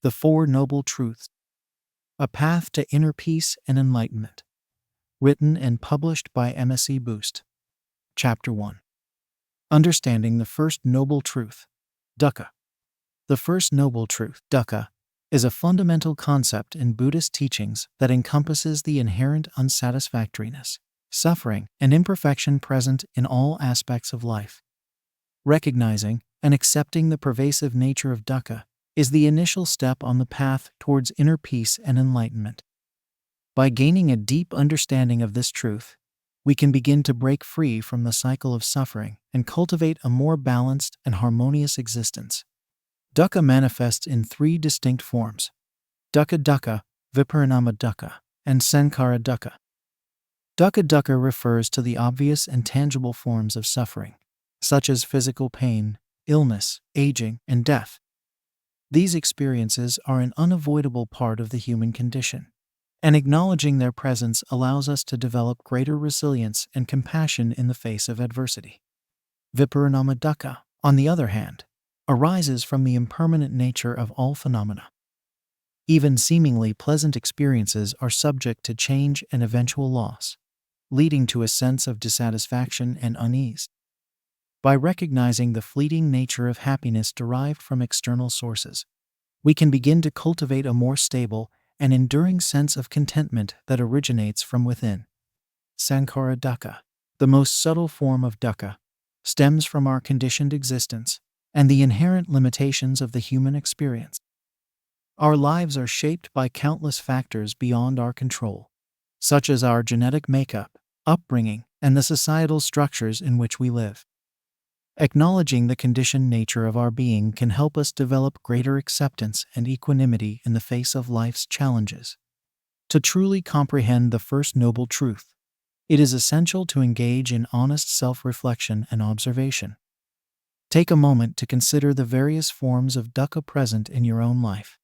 The Four Noble Truths, A Path to Inner Peace and Enlightenment. Written and published by MSC Boost. Chapter 1. Understanding the First Noble Truth, dukkha. The First Noble Truth, dukkha, is a fundamental concept in Buddhist teachings that encompasses the inherent unsatisfactoriness, suffering, and imperfection present in all aspects of life. Recognizing and accepting the pervasive nature of dukkha is the initial step on the path towards inner peace and enlightenment. By gaining a deep understanding of this truth, we can begin to break free from the cycle of suffering and cultivate a more balanced and harmonious existence. Dukkha manifests in three distinct forms: dukkha dukkha, viparinama dukkha, and sankhara dukkha. Dukkha dukkha refers to the obvious and tangible forms of suffering, such as physical pain, illness, aging, and death. These experiences are an unavoidable part of the human condition, and acknowledging their presence allows us to develop greater resilience and compassion in the face of adversity. Viparinama dukkha, on the other hand, arises from the impermanent nature of all phenomena. Even seemingly pleasant experiences are subject to change and eventual loss, leading to a sense of dissatisfaction and unease. By recognizing the fleeting nature of happiness derived from external sources, we can begin to cultivate a more stable and enduring sense of contentment that originates from within. Sankhara dukkha, the most subtle form of dukkha, stems from our conditioned existence and the inherent limitations of the human experience. Our lives are shaped by countless factors beyond our control, such as our genetic makeup, upbringing, and the societal structures in which we live. Acknowledging the conditioned nature of our being can help us develop greater acceptance and equanimity in the face of life's challenges. To truly comprehend the First Noble Truth, it is essential to engage in honest self-reflection and observation. Take a moment to consider the various forms of dukkha present in your own life.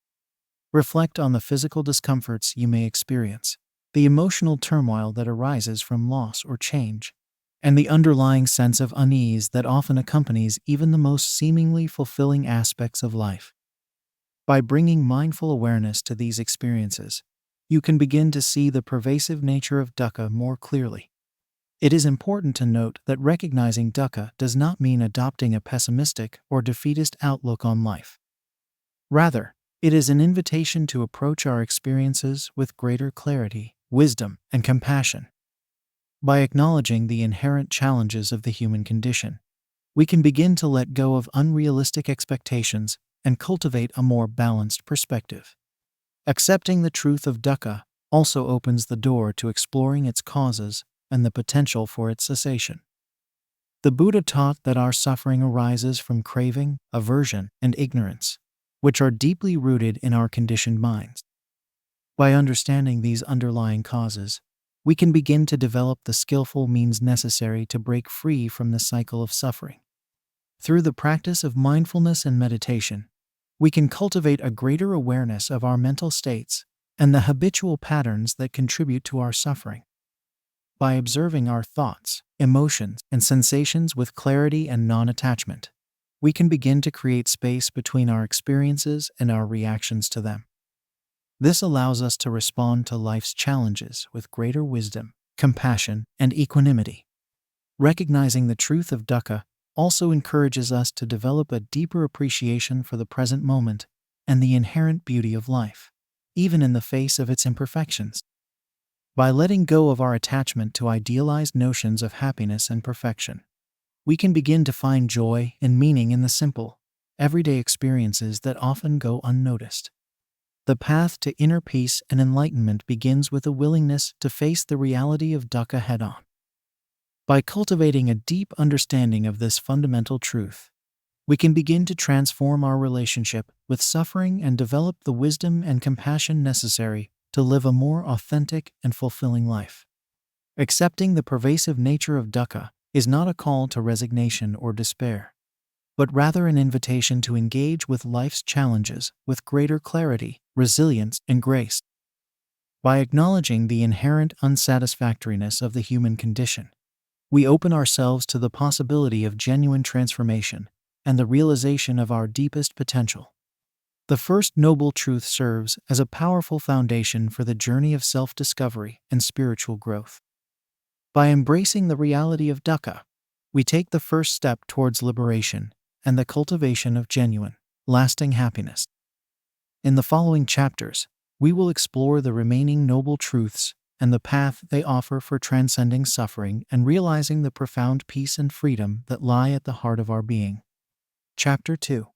Reflect on the physical discomforts you may experience, the emotional turmoil that arises from loss or change, and the underlying sense of unease that often accompanies even the most seemingly fulfilling aspects of life. By bringing mindful awareness to these experiences, you can begin to see the pervasive nature of dukkha more clearly. It is important to note that recognizing dukkha does not mean adopting a pessimistic or defeatist outlook on life. Rather, it is an invitation to approach our experiences with greater clarity, wisdom, and compassion. By acknowledging the inherent challenges of the human condition, we can begin to let go of unrealistic expectations and cultivate a more balanced perspective. Accepting the truth of dukkha also opens the door to exploring its causes and the potential for its cessation. The Buddha taught that our suffering arises from craving, aversion, and ignorance, which are deeply rooted in our conditioned minds. By understanding these underlying causes, we can begin to develop the skillful means necessary to break free from the cycle of suffering. Through the practice of mindfulness and meditation, we can cultivate a greater awareness of our mental states and the habitual patterns that contribute to our suffering. By observing our thoughts, emotions, and sensations with clarity and non-attachment, we can begin to create space between our experiences and our reactions to them. This allows us to respond to life's challenges with greater wisdom, compassion, and equanimity. Recognizing the truth of dukkha also encourages us to develop a deeper appreciation for the present moment and the inherent beauty of life, even in the face of its imperfections. By letting go of our attachment to idealized notions of happiness and perfection, we can begin to find joy and meaning in the simple, everyday experiences that often go unnoticed. The path to inner peace and enlightenment begins with a willingness to face the reality of dukkha head-on. By cultivating a deep understanding of this fundamental truth, we can begin to transform our relationship with suffering and develop the wisdom and compassion necessary to live a more authentic and fulfilling life. Accepting the pervasive nature of dukkha is not a call to resignation or despair, but rather an invitation to engage with life's challenges with greater clarity, resilience, and grace. By acknowledging the inherent unsatisfactoriness of the human condition, we open ourselves to the possibility of genuine transformation and the realization of our deepest potential. The First Noble Truth serves as a powerful foundation for the journey of self-discovery and spiritual growth. By embracing the reality of dukkha, we take the first step towards liberation and the cultivation of genuine, lasting happiness. In the following chapters, we will explore the remaining noble truths and the path they offer for transcending suffering and realizing the profound peace and freedom that lie at the heart of our being. Chapter 2.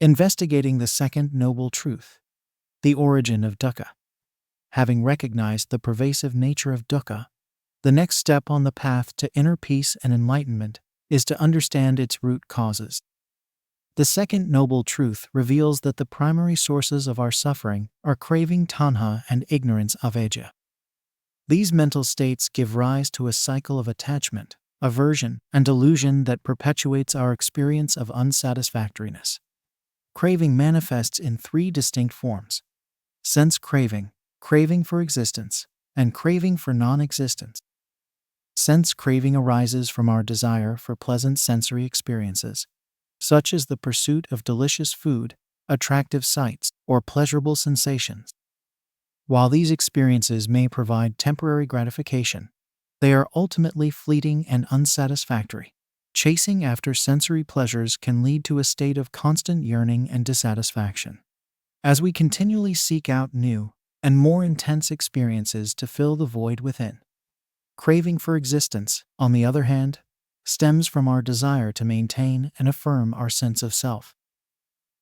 Investigating the Second Noble Truth, the origin of dukkha. Having recognized the pervasive nature of dukkha, the next step on the path to inner peace and enlightenment is to understand its root causes. The Second Noble Truth reveals that the primary sources of our suffering are craving tanha and ignorance avijja. These mental states give rise to a cycle of attachment, aversion, and delusion that perpetuates our experience of unsatisfactoriness. Craving manifests in three distinct forms: sense craving, craving for existence, and craving for non-existence. Sense craving arises from our desire for pleasant sensory experiences, such as the pursuit of delicious food, attractive sights, or pleasurable sensations. While these experiences may provide temporary gratification, they are ultimately fleeting and unsatisfactory. Chasing after sensory pleasures can lead to a state of constant yearning and dissatisfaction. As we continually seek out new and more intense experiences to fill the void within. Craving for existence, on the other hand, stems from our desire to maintain and affirm our sense of self.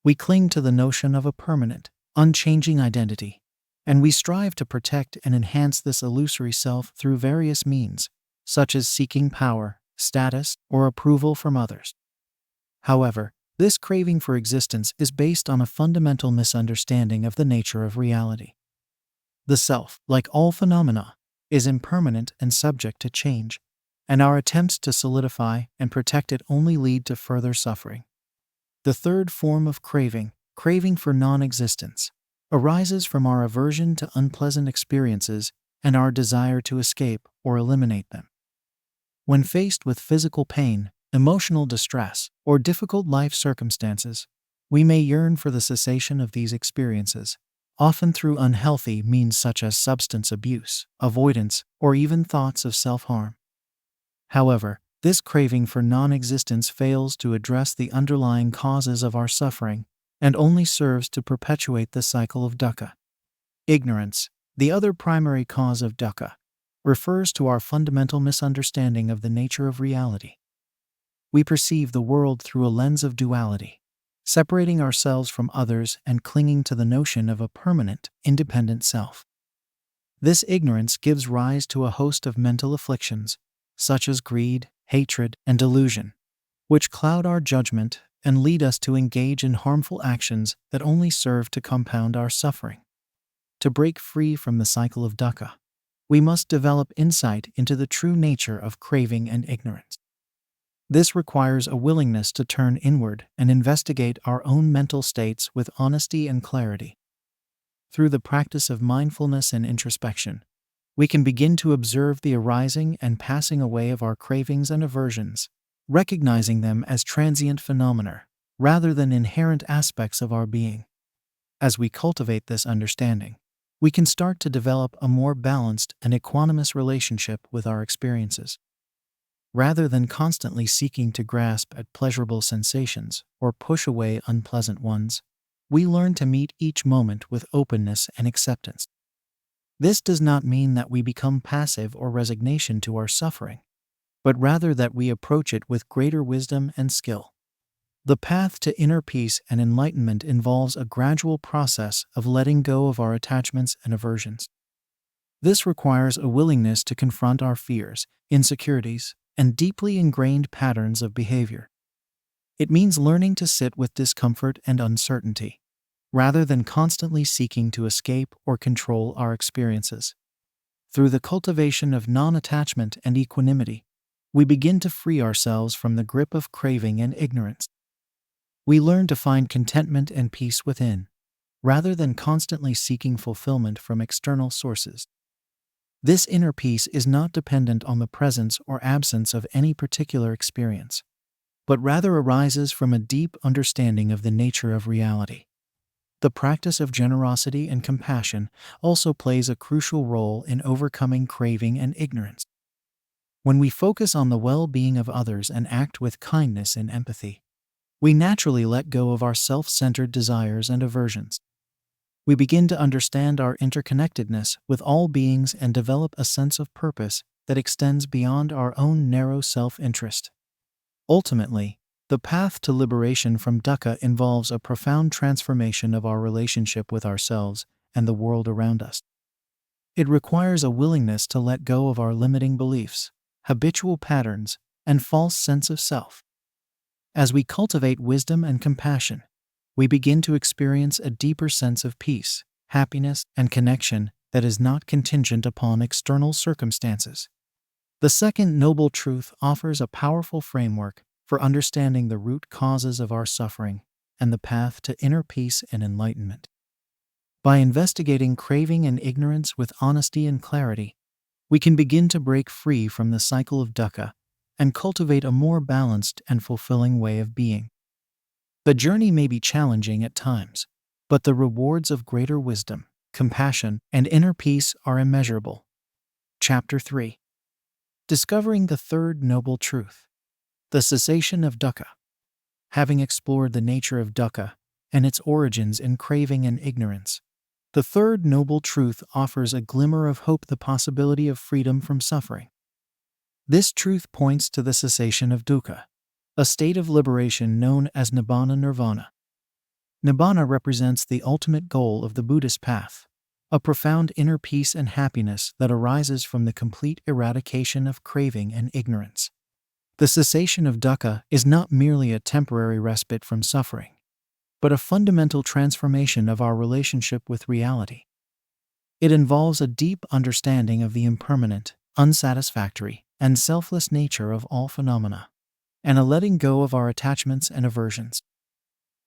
We cling to the notion of a permanent, unchanging identity, and we strive to protect and enhance this illusory self through various means, such as seeking power, status, or approval from others. However, this craving for existence is based on a fundamental misunderstanding of the nature of reality. The self, like all phenomena, is impermanent and subject to change, and our attempts to solidify and protect it only lead to further suffering. The third form of craving, craving for non-existence, arises from our aversion to unpleasant experiences and our desire to escape or eliminate them. When faced with physical pain, emotional distress, or difficult life circumstances, we may yearn for the cessation of these experiences, often through unhealthy means such as substance abuse, avoidance, or even thoughts of self-harm. However, this craving for non-existence fails to address the underlying causes of our suffering and only serves to perpetuate the cycle of dukkha. Ignorance, the other primary cause of dukkha, refers to our fundamental misunderstanding of the nature of reality. We perceive the world through a lens of duality, separating ourselves from others and clinging to the notion of a permanent, independent self. This ignorance gives rise to a host of mental afflictions, such as greed, hatred, and delusion, which cloud our judgment and lead us to engage in harmful actions that only serve to compound our suffering. To break free from the cycle of dukkha, we must develop insight into the true nature of craving and ignorance. This requires a willingness to turn inward and investigate our own mental states with honesty and clarity. Through the practice of mindfulness and introspection, we can begin to observe the arising and passing away of our cravings and aversions, recognizing them as transient phenomena rather than inherent aspects of our being. As we cultivate this understanding, we can start to develop a more balanced and equanimous relationship with our experiences. Rather than constantly seeking to grasp at pleasurable sensations or push away unpleasant ones, we learn to meet each moment with openness and acceptance. This does not mean that we become passive or resignation to our suffering, but rather that we approach it with greater wisdom and skill. The path to inner peace and enlightenment involves a gradual process of letting go of our attachments and aversions. This requires a willingness to confront our fears, insecurities, and deeply ingrained patterns of behavior. It means learning to sit with discomfort and uncertainty, rather than constantly seeking to escape or control our experiences. Through the cultivation of non-attachment and equanimity, we begin to free ourselves from the grip of craving and ignorance. We learn to find contentment and peace within, rather than constantly seeking fulfillment from external sources. This inner peace is not dependent on the presence or absence of any particular experience, but rather arises from a deep understanding of the nature of reality. The practice of generosity and compassion also plays a crucial role in overcoming craving and ignorance. When we focus on the well-being of others and act with kindness and empathy, we naturally let go of our self-centered desires and aversions. We begin to understand our interconnectedness with all beings and develop a sense of purpose that extends beyond our own narrow self-interest. Ultimately, the path to liberation from dukkha involves a profound transformation of our relationship with ourselves and the world around us. It requires a willingness to let go of our limiting beliefs, habitual patterns, and false sense of self. As we cultivate wisdom and compassion, we begin to experience a deeper sense of peace, happiness, and connection that is not contingent upon external circumstances. The second noble truth offers a powerful framework for understanding the root causes of our suffering and the path to inner peace and enlightenment. By investigating craving and ignorance with honesty and clarity, we can begin to break free from the cycle of dukkha and cultivate a more balanced and fulfilling way of being. The journey may be challenging at times, but the rewards of greater wisdom, compassion, and inner peace are immeasurable. Chapter 3. Discovering the third noble truth, the cessation of dukkha. Having explored the nature of dukkha and its origins in craving and ignorance, the third noble truth offers a glimmer of hope, the possibility of freedom from suffering. This truth points to the cessation of dukkha, a state of liberation known as nibbana nirvana. Nibbana represents the ultimate goal of the Buddhist path, a profound inner peace and happiness that arises from the complete eradication of craving and ignorance. The cessation of dukkha is not merely a temporary respite from suffering, but a fundamental transformation of our relationship with reality. It involves a deep understanding of the impermanent, unsatisfactory, and selfless nature of all phenomena, and a letting go of our attachments and aversions.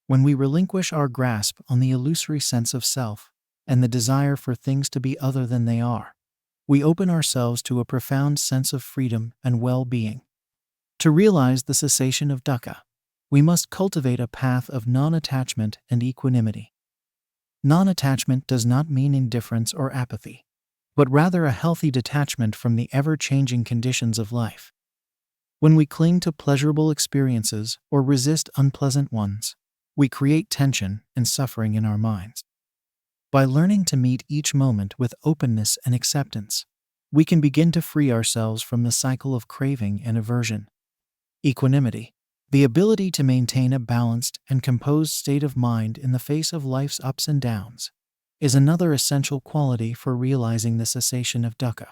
When we relinquish our grasp on the illusory sense of self and the desire for things to be other than they are, we open ourselves to a profound sense of freedom and well-being. To realize the cessation of dukkha, we must cultivate a path of non-attachment and equanimity. Non-attachment does not mean indifference or apathy, but rather a healthy detachment from the ever-changing conditions of life. When we cling to pleasurable experiences or resist unpleasant ones, we create tension and suffering in our minds. By learning to meet each moment with openness and acceptance, we can begin to free ourselves from the cycle of craving and aversion. Equanimity, the ability to maintain a balanced and composed state of mind in the face of life's ups and downs, is another essential quality for realizing the cessation of dukkha.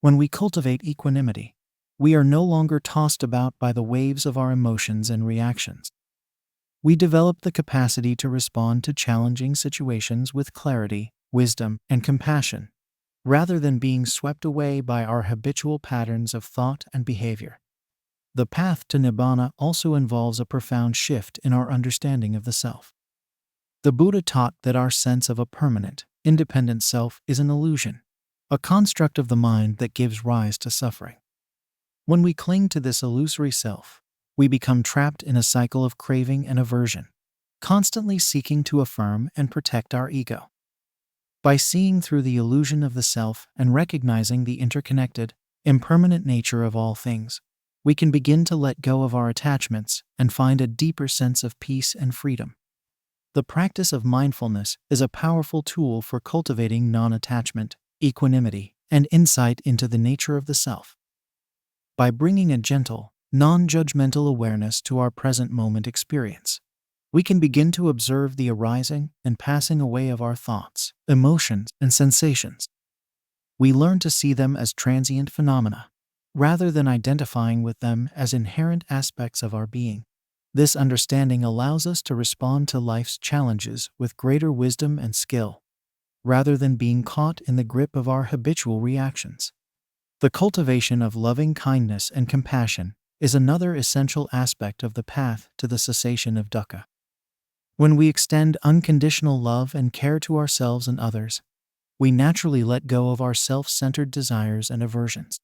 When we cultivate equanimity, we are no longer tossed about by the waves of our emotions and reactions. We develop the capacity to respond to challenging situations with clarity, wisdom, and compassion, rather than being swept away by our habitual patterns of thought and behavior. The path to nibbana also involves a profound shift in our understanding of the self. The Buddha taught that our sense of a permanent, independent self is an illusion, a construct of the mind that gives rise to suffering. When we cling to this illusory self, we become trapped in a cycle of craving and aversion, constantly seeking to affirm and protect our ego. By seeing through the illusion of the self and recognizing the interconnected, impermanent nature of all things, we can begin to let go of our attachments and find a deeper sense of peace and freedom. The practice of mindfulness is a powerful tool for cultivating non-attachment, equanimity, and insight into the nature of the self. By bringing a gentle, non-judgmental awareness to our present moment experience, we can begin to observe the arising and passing away of our thoughts, emotions, and sensations. We learn to see them as transient phenomena, rather than identifying with them as inherent aspects of our being. This understanding allows us to respond to life's challenges with greater wisdom and skill, rather than being caught in the grip of our habitual reactions. The cultivation of loving kindness and compassion is another essential aspect of the path to the cessation of dukkha. When we extend unconditional love and care to ourselves and others, we naturally let go of our self-centered desires and aversions.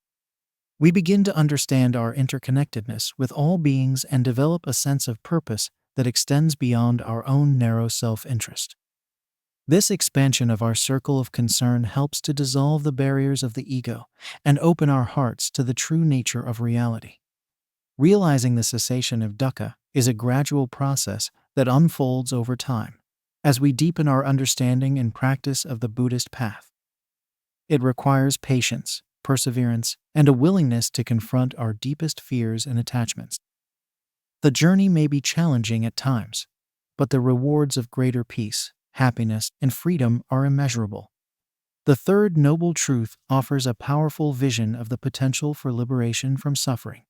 We begin to understand our interconnectedness with all beings and develop a sense of purpose that extends beyond our own narrow self-interest. This expansion of our circle of concern helps to dissolve the barriers of the ego and open our hearts to the true nature of reality. Realizing the cessation of dukkha is a gradual process that unfolds over time as we deepen our understanding and practice of the Buddhist path. It requires patience, perseverance, and a willingness to confront our deepest fears and attachments. The journey may be challenging at times, but the rewards of greater peace, happiness, and freedom are immeasurable. The third noble truth offers a powerful vision of the potential for liberation from suffering.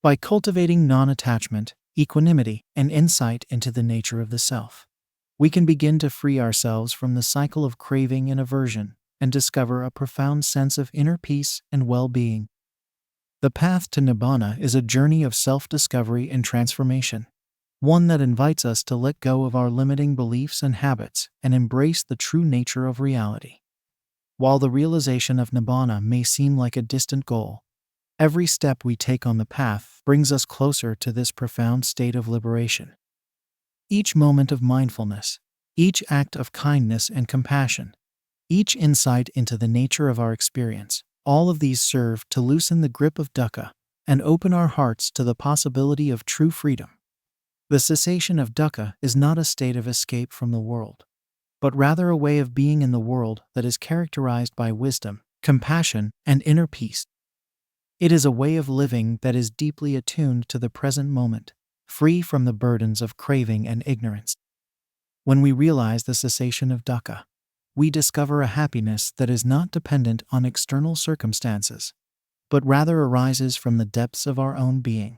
By cultivating non-attachment, equanimity, and insight into the nature of the self, we can begin to free ourselves from the cycle of craving and aversion and discover a profound sense of inner peace and well-being. The path to Nibbana is a journey of self-discovery and transformation, one that invites us to let go of our limiting beliefs and habits and embrace the true nature of reality. While the realization of Nibbana may seem like a distant goal, every step we take on the path brings us closer to this profound state of liberation. Each moment of mindfulness, each act of kindness and compassion, each insight into the nature of our experience, all of these serve to loosen the grip of dukkha and open our hearts to the possibility of true freedom. The cessation of dukkha is not a state of escape from the world, but rather a way of being in the world that is characterized by wisdom, compassion, and inner peace. It is a way of living that is deeply attuned to the present moment, free from the burdens of craving and ignorance. When we realize the cessation of dukkha, we discover a happiness that is not dependent on external circumstances, but rather arises from the depths of our own being.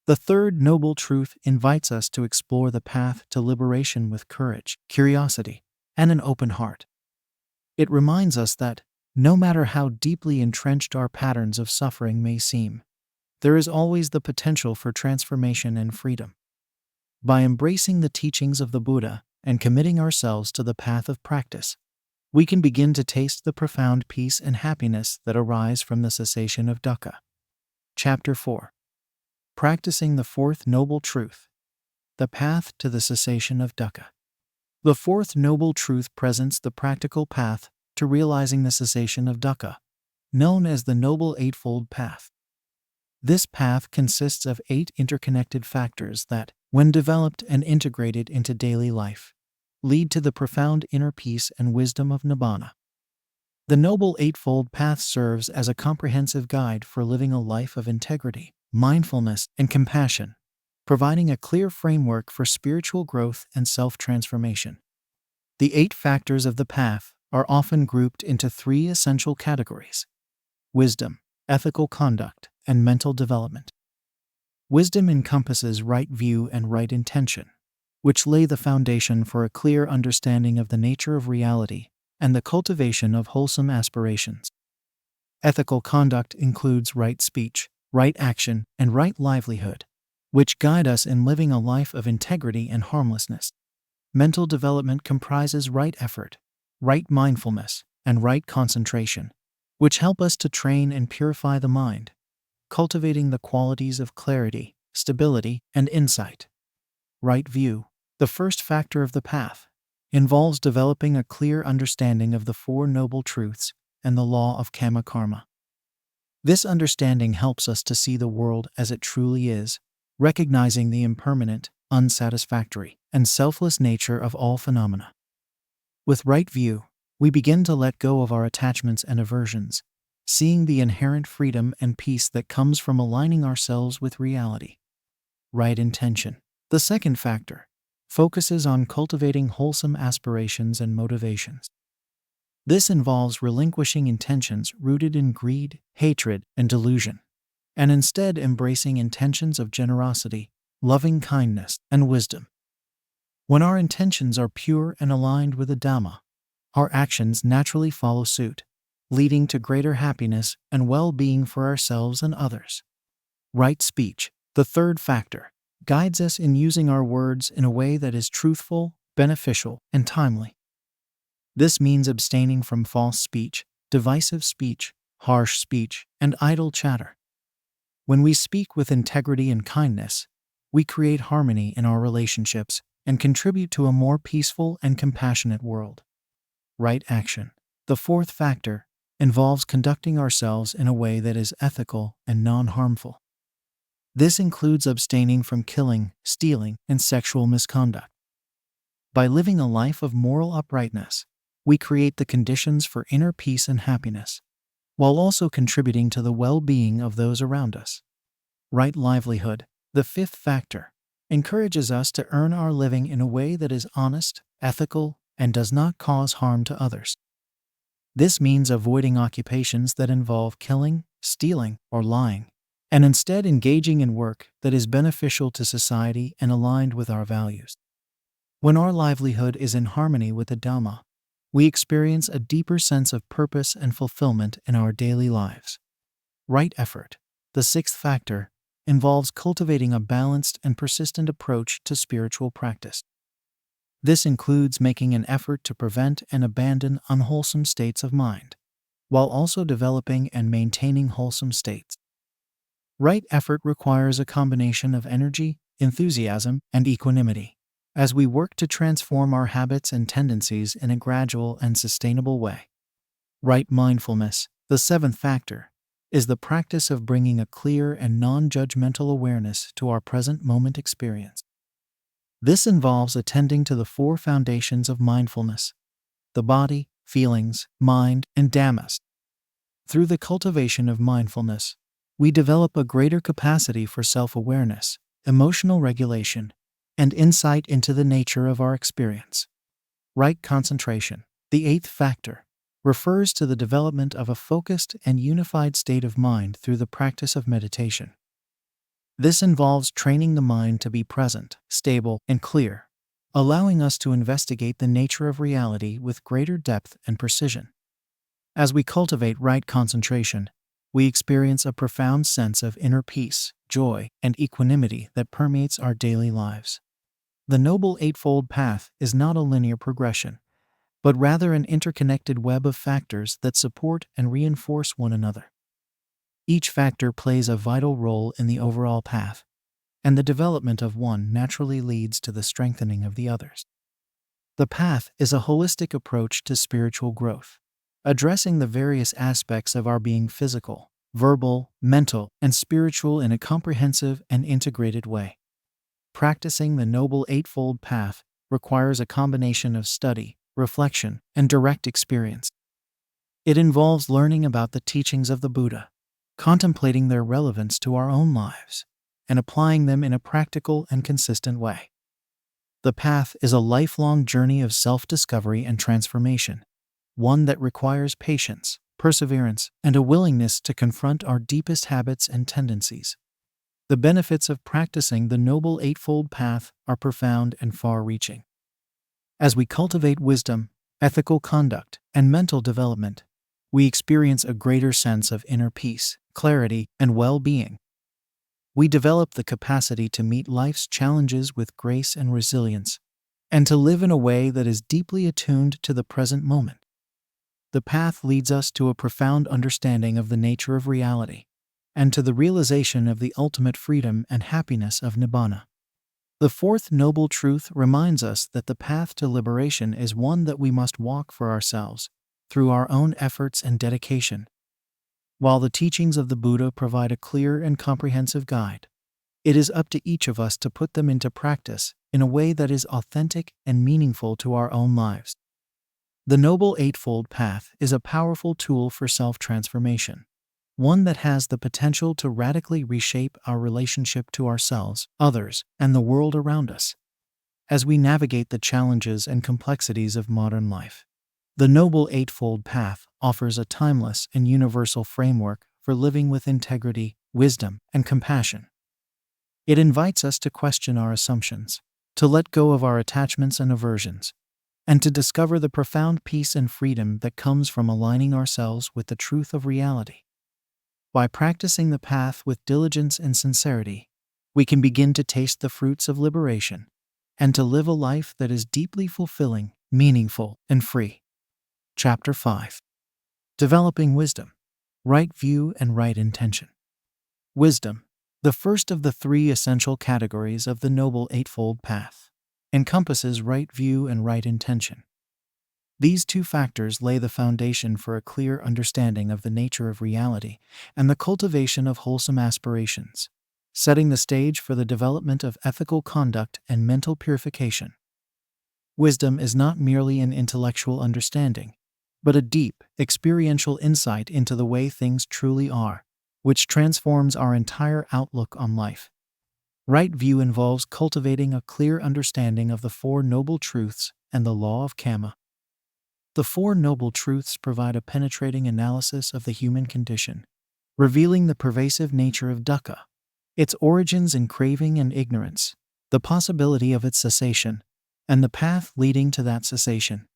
The third noble truth invites us to explore the path to liberation with courage, curiosity, and an open heart. It reminds us that, no matter how deeply entrenched our patterns of suffering may seem, there is always the potential for transformation and freedom. By embracing the teachings of the Buddha and committing ourselves to the path of practice, we can begin to taste the profound peace and happiness that arise from the cessation of dukkha. Chapter 4. Practicing the fourth noble truth, the path to the cessation of dukkha. The fourth noble truth presents the practical path to realizing the cessation of dukkha, known as the Noble Eightfold Path. This path consists of 8 interconnected factors that, when developed and integrated into daily life, lead to the profound inner peace and wisdom of Nibbana. The Noble Eightfold Path serves as a comprehensive guide for living a life of integrity, mindfulness, and compassion, providing a clear framework for spiritual growth and self-transformation. The 8 factors of the path are often grouped into 3 essential categories: wisdom, ethical conduct, and mental development. Wisdom encompasses right view and right intention, which lay the foundation for a clear understanding of the nature of reality and the cultivation of wholesome aspirations. Ethical conduct includes right speech, right action, and right livelihood, which guide us in living a life of integrity and harmlessness. Mental development comprises right effort, right mindfulness, and right concentration, which help us to train and purify the mind, cultivating the qualities of clarity, stability, and insight. Right view, the first factor of the path, involves developing a clear understanding of the 4 noble truths and the law of karma. This understanding helps us to see the world as it truly is, recognizing the impermanent, unsatisfactory, and selfless nature of all phenomena. With right view, we begin to let go of our attachments and aversions, seeing the inherent freedom and peace that comes from aligning ourselves with reality. Right intention, the second factor, focuses on cultivating wholesome aspirations and motivations. This involves relinquishing intentions rooted in greed, hatred, and delusion, and instead embracing intentions of generosity, loving kindness, and wisdom. When our intentions are pure and aligned with the Dhamma, our actions naturally follow suit, leading to greater happiness and well-being for ourselves and others. Right speech, the third factor, guides us in using our words in a way that is truthful, beneficial, and timely. This means abstaining from false speech, divisive speech, harsh speech, and idle chatter. When we speak with integrity and kindness, we create harmony in our relationships and contribute to a more peaceful and compassionate world. Right action. The fourth factor involves conducting ourselves in a way that is ethical and non-harmful. This includes abstaining from killing, stealing, and sexual misconduct. By living a life of moral uprightness, we create the conditions for inner peace and happiness, while also contributing to the well-being of those around us. Right livelihood. The fifth factor encourages us to earn our living in a way that is honest, ethical, and does not cause harm to others. This means avoiding occupations that involve killing, stealing, or lying, and instead engaging in work that is beneficial to society and aligned with our values. When our livelihood is in harmony with the Dhamma, we experience a deeper sense of purpose and fulfillment in our daily lives. Right effort. The sixth factor involves cultivating a balanced and persistent approach to spiritual practice. This includes making an effort to prevent and abandon unwholesome states of mind, while also developing and maintaining wholesome states. Right effort requires a combination of energy, enthusiasm, and equanimity, as we work to transform our habits and tendencies in a gradual and sustainable way. Right mindfulness. The seventh factor is the practice of bringing a clear and non-judgmental awareness to our present moment experience. This involves attending to the four foundations of mindfulness: the body, feelings, mind, and dhammas. Through the cultivation of mindfulness, we develop a greater capacity for self-awareness, emotional regulation, and insight into the nature of our experience. Right concentration. The eighth factor refers to the development of a focused and unified state of mind through the practice of meditation. This involves training the mind to be present, stable, and clear, allowing us to investigate the nature of reality with greater depth and precision. As we cultivate right concentration, we experience a profound sense of inner peace, joy, and equanimity that permeates our daily lives. The Noble Eightfold Path is not a linear progression, but rather an interconnected web of factors that support and reinforce one another. Each factor plays a vital role in the overall path, and the development of one naturally leads to the strengthening of the others. The path is a holistic approach to spiritual growth, addressing the various aspects of our being: physical, verbal, mental, and spiritual in a comprehensive and integrated way. Practicing the Noble Eightfold Path requires a combination of study, reflection, and direct experience. It involves learning about the teachings of the Buddha, contemplating their relevance to our own lives, and applying them in a practical and consistent way. The path is a lifelong journey of self-discovery and transformation, one that requires patience, perseverance, and a willingness to confront our deepest habits and tendencies. The benefits of practicing the Noble Eightfold Path are profound and far-reaching. As we cultivate wisdom, ethical conduct, and mental development, we experience a greater sense of inner peace, clarity, and well-being. We develop the capacity to meet life's challenges with grace and resilience, and to live in a way that is deeply attuned to the present moment. The path leads us to a profound understanding of the nature of reality, and to the realization of the ultimate freedom and happiness of Nibbana. The fourth noble truth reminds us that the path to liberation is one that we must walk for ourselves, through our own efforts and dedication. While the teachings of the Buddha provide a clear and comprehensive guide, it is up to each of us to put them into practice in a way that is authentic and meaningful to our own lives. The Noble Eightfold Path is a powerful tool for self-transformation, one that has the potential to radically reshape our relationship to ourselves, others, and the world around us. As we navigate the challenges and complexities of modern life, the Noble Eightfold Path offers a timeless and universal framework for living with integrity, wisdom, and compassion. It invites us to question our assumptions, to let go of our attachments and aversions, and to discover the profound peace and freedom that comes from aligning ourselves with the truth of reality. By practicing the path with diligence and sincerity, we can begin to taste the fruits of liberation and to live a life that is deeply fulfilling, meaningful, and free. Chapter 5. Developing Wisdom. Right View and Right Intention. Wisdom. The first of the three essential categories of the Noble Eightfold Path encompasses right view and right intention. These two factors lay the foundation for a clear understanding of the nature of reality and the cultivation of wholesome aspirations, setting the stage for the development of ethical conduct and mental purification. Wisdom is not merely an intellectual understanding, but a deep, experiential insight into the way things truly are, which transforms our entire outlook on life. Right view involves cultivating a clear understanding of the Four Noble Truths and the law of karma. The Four Noble Truths provide a penetrating analysis of the human condition, revealing the pervasive nature of dukkha, its origins in craving and ignorance, the possibility of its cessation, and the path leading to that cessation.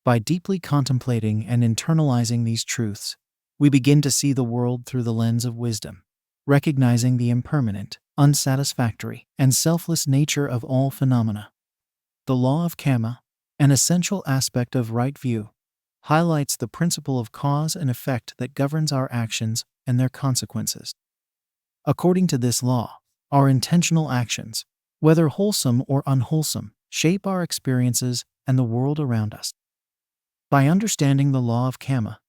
By deeply contemplating and internalizing these truths, we begin to see the world through the lens of wisdom, recognizing the impermanent, unsatisfactory, and selfless nature of all phenomena. The law of karma, an essential aspect of right view, highlights the principle of cause and effect that governs our actions and their consequences. According to this law, our intentional actions, whether wholesome or unwholesome, shape our experiences and the world around us. By understanding the law of karma,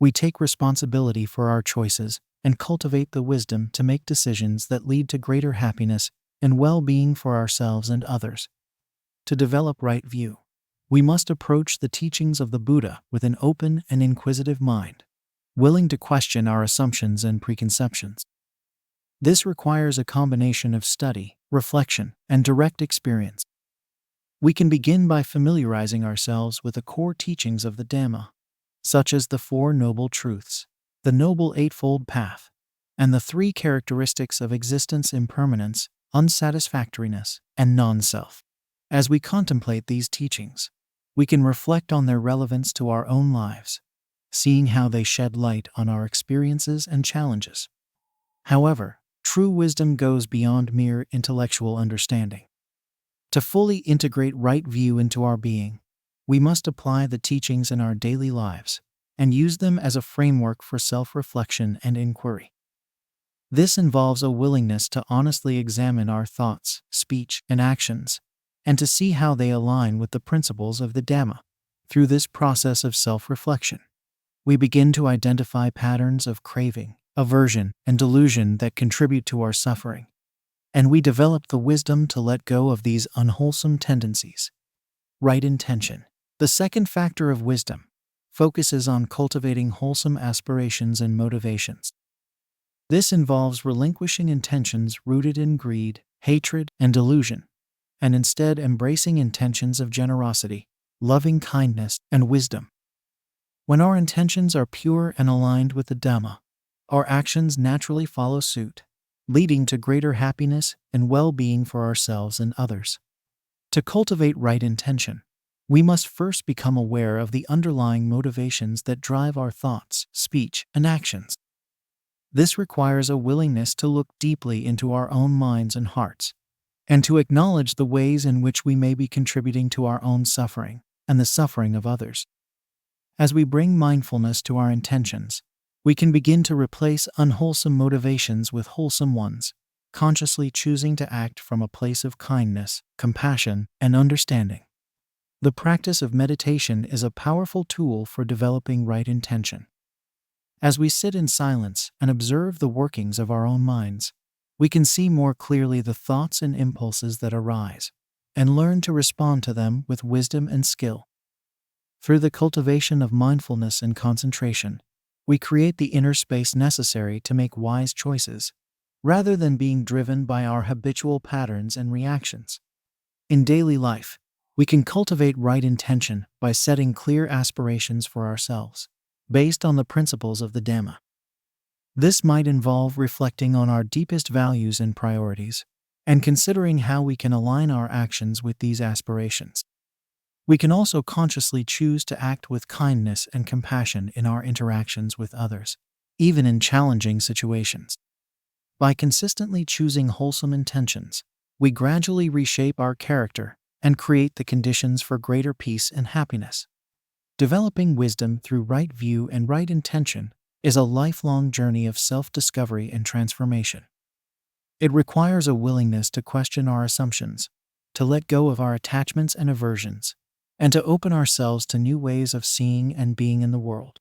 we take responsibility for our choices and cultivate the wisdom to make decisions that lead to greater happiness and well-being for ourselves and others. To develop right view, we must approach the teachings of the Buddha with an open and inquisitive mind, willing to question our assumptions and preconceptions. This requires a combination of study, reflection, and direct experience. We can begin by familiarizing ourselves with the core teachings of the Dhamma, such as the Four Noble Truths, the Noble Eightfold Path, and the three characteristics of existence: impermanence, unsatisfactoriness, and non-self. As we contemplate these teachings, we can reflect on their relevance to our own lives, seeing how they shed light on our experiences and challenges. However, true wisdom goes beyond mere intellectual understanding. To fully integrate right view into our being, we must apply the teachings in our daily lives and use them as a framework for self-reflection and inquiry. This involves a willingness to honestly examine our thoughts, speech, and actions, and to see how they align with the principles of the Dhamma. Through this process of self-reflection, we begin to identify patterns of craving, aversion, and delusion that contribute to our suffering, and we develop the wisdom to let go of these unwholesome tendencies. Right intention, the second factor of wisdom, focuses on cultivating wholesome aspirations and motivations. This involves relinquishing intentions rooted in greed, hatred, and delusion, and instead embracing intentions of generosity, loving kindness, and wisdom. When our intentions are pure and aligned with the Dhamma, our actions naturally follow suit, leading to greater happiness and well-being for ourselves and others. To cultivate right intention, we must first become aware of the underlying motivations that drive our thoughts, speech, and actions. This requires a willingness to look deeply into our own minds and hearts, and to acknowledge the ways in which we may be contributing to our own suffering and the suffering of others. As we bring mindfulness to our intentions, we can begin to replace unwholesome motivations with wholesome ones, consciously choosing to act from a place of kindness, compassion, and understanding. The practice of meditation is a powerful tool for developing right intention. As we sit in silence and observe the workings of our own minds, we can see more clearly the thoughts and impulses that arise, and learn to respond to them with wisdom and skill. Through the cultivation of mindfulness and concentration, we create the inner space necessary to make wise choices, rather than being driven by our habitual patterns and reactions. In daily life, we can cultivate right intention by setting clear aspirations for ourselves, based on the principles of the Dhamma. This might involve reflecting on our deepest values and priorities, and considering how we can align our actions with these aspirations. We can also consciously choose to act with kindness and compassion in our interactions with others, even in challenging situations. By consistently choosing wholesome intentions, we gradually reshape our character and create the conditions for greater peace and happiness. Developing wisdom through right view and right intention is a lifelong journey of self-discovery and transformation. It requires a willingness to question our assumptions, to let go of our attachments and aversions, and to open ourselves to new ways of seeing and being in the world.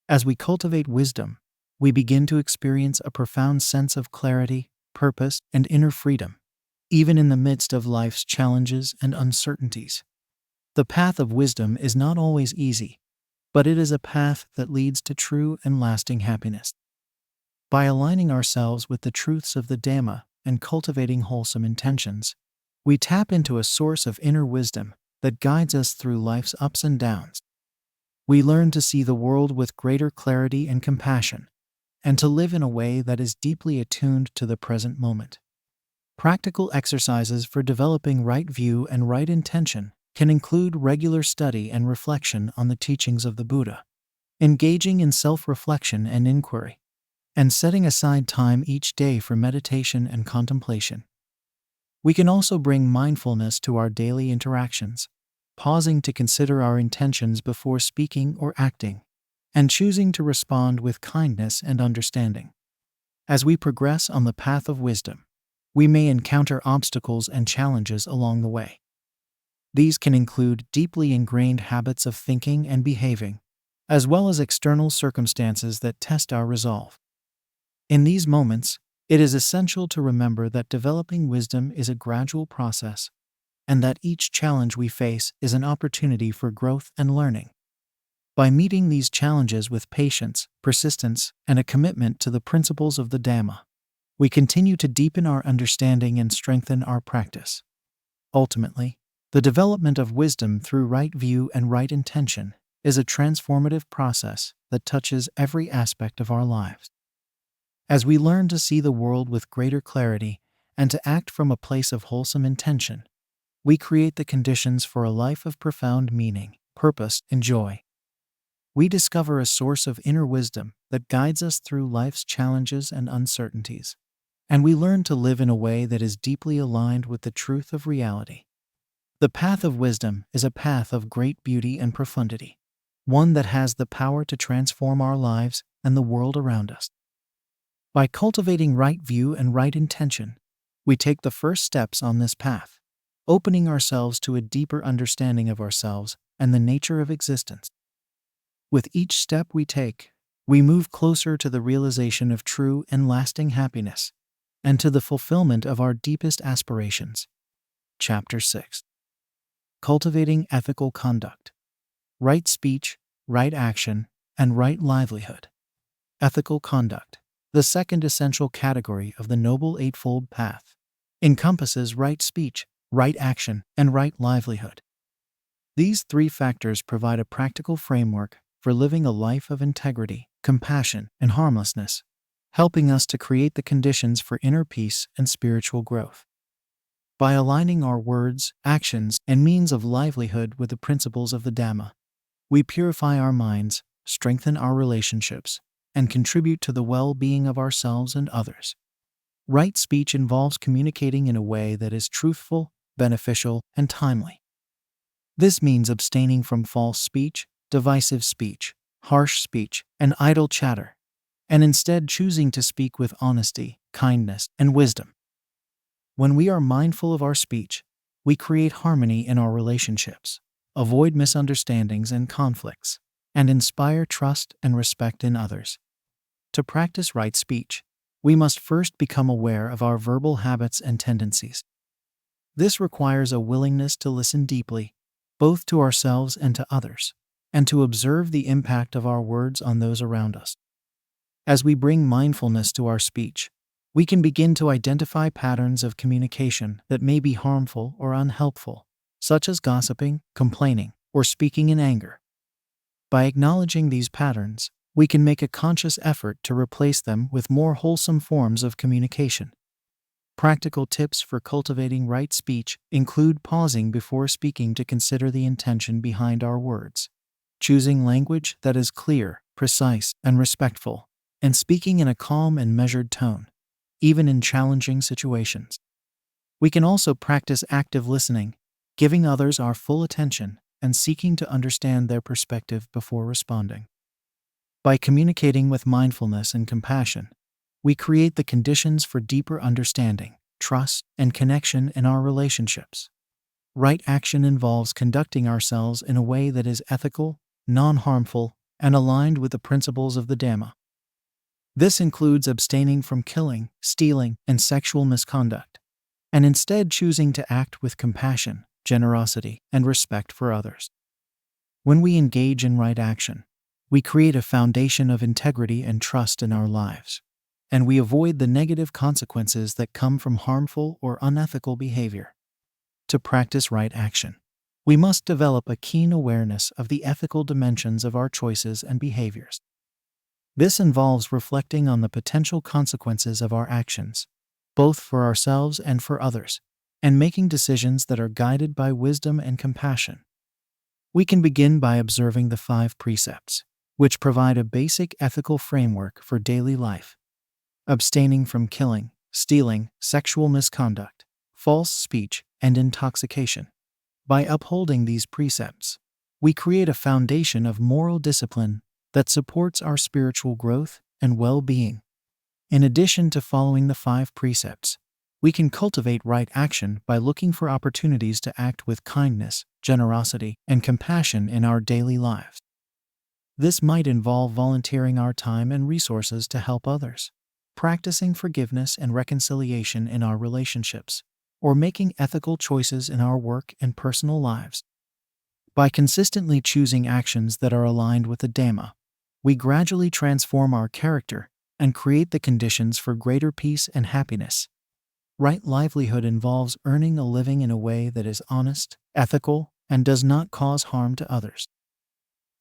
As we cultivate wisdom, we begin to experience a profound sense of clarity, purpose, and inner freedom, even in the midst of life's challenges and uncertainties. The path of wisdom is not always easy, but it is a path that leads to true and lasting happiness. By aligning ourselves with the truths of the Dhamma and cultivating wholesome intentions, we tap into a source of inner wisdom that guides us through life's ups and downs. We learn to see the world with greater clarity and compassion, and to live in a way that is deeply attuned to the present moment. Practical exercises for developing right view and right intention can include regular study and reflection on the teachings of the Buddha, engaging in self-reflection and inquiry, and setting aside time each day for meditation and contemplation. We can also bring mindfulness to our daily interactions, pausing to consider our intentions before speaking or acting, and choosing to respond with kindness and understanding. As we progress on the path of wisdom, we may encounter obstacles and challenges along the way. These can include deeply ingrained habits of thinking and behaving, as well as external circumstances that test our resolve. In these moments, it is essential to remember that developing wisdom is a gradual process, and that each challenge we face is an opportunity for growth and learning. By meeting these challenges with patience, persistence, and a commitment to the principles of the Dhamma, we continue to deepen our understanding and strengthen our practice. Ultimately, the development of wisdom through right view and right intention is a transformative process that touches every aspect of our lives. As we learn to see the world with greater clarity and to act from a place of wholesome intention, we create the conditions for a life of profound meaning, purpose, and joy. We discover a source of inner wisdom that guides us through life's challenges and uncertainties, and we learn to live in a way that is deeply aligned with the truth of reality. The path of wisdom is a path of great beauty and profundity, one that has the power to transform our lives and the world around us. By cultivating right view and right intention, we take the first steps on this path, opening ourselves to a deeper understanding of ourselves and the nature of existence. With each step we take, we move closer to the realization of true and lasting happiness, and to the fulfillment of our deepest aspirations. Chapter 6. Cultivating ethical conduct. Right speech, right action, and right livelihood. Ethical conduct, the second essential category of the Noble Eightfold Path, encompasses right speech, right action, and right livelihood. These three factors provide a practical framework for living a life of integrity, compassion, and harmlessness, helping us to create the conditions for inner peace and spiritual growth. By aligning our words, actions, and means of livelihood with the principles of the Dhamma, we purify our minds, strengthen our relationships, and contribute to the well-being of ourselves and others. Right speech involves communicating in a way that is truthful, beneficial, and timely. This means abstaining from false speech, divisive speech, harsh speech, and idle chatter, and instead choosing to speak with honesty, kindness, and wisdom. When we are mindful of our speech, we create harmony in our relationships, avoid misunderstandings and conflicts, and inspire trust and respect in others. To practice right speech, we must first become aware of our verbal habits and tendencies. This requires a willingness to listen deeply, both to ourselves and to others, and to observe the impact of our words on those around us. As we bring mindfulness to our speech, we can begin to identify patterns of communication that may be harmful or unhelpful, such as gossiping, complaining, or speaking in anger. By acknowledging these patterns, we can make a conscious effort to replace them with more wholesome forms of communication. Practical tips for cultivating right speech include pausing before speaking to consider the intention behind our words, choosing language that is clear, precise, and respectful, and speaking in a calm and measured tone, even in challenging situations. We can also practice active listening, giving others our full attention and seeking to understand their perspective before responding. By communicating with mindfulness and compassion, we create the conditions for deeper understanding, trust, and connection in our relationships. Right action involves conducting ourselves in a way that is ethical, non-harmful, and aligned with the principles of the Dhamma. This includes abstaining from killing, stealing, and sexual misconduct, and instead choosing to act with compassion, generosity, and respect for others. When we engage in right action, we create a foundation of integrity and trust in our lives, and we avoid the negative consequences that come from harmful or unethical behavior. To practice right action, we must develop a keen awareness of the ethical dimensions of our choices and behaviors. This involves reflecting on the potential consequences of our actions, both for ourselves and for others, and making decisions that are guided by wisdom and compassion. We can begin by observing the 5 precepts, which provide a basic ethical framework for daily life. Abstaining from killing, stealing, sexual misconduct, false speech, and intoxication. By upholding these precepts, we create a foundation of moral discipline that supports our spiritual growth and well-being. In addition to following the 5 precepts, we can cultivate right action by looking for opportunities to act with kindness, generosity, and compassion in our daily lives. This might involve volunteering our time and resources to help others, practicing forgiveness and reconciliation in our relationships, or making ethical choices in our work and personal lives. By consistently choosing actions that are aligned with the Dhamma, we gradually transform our character and create the conditions for greater peace and happiness. Right livelihood involves earning a living in a way that is honest, ethical, and does not cause harm to others.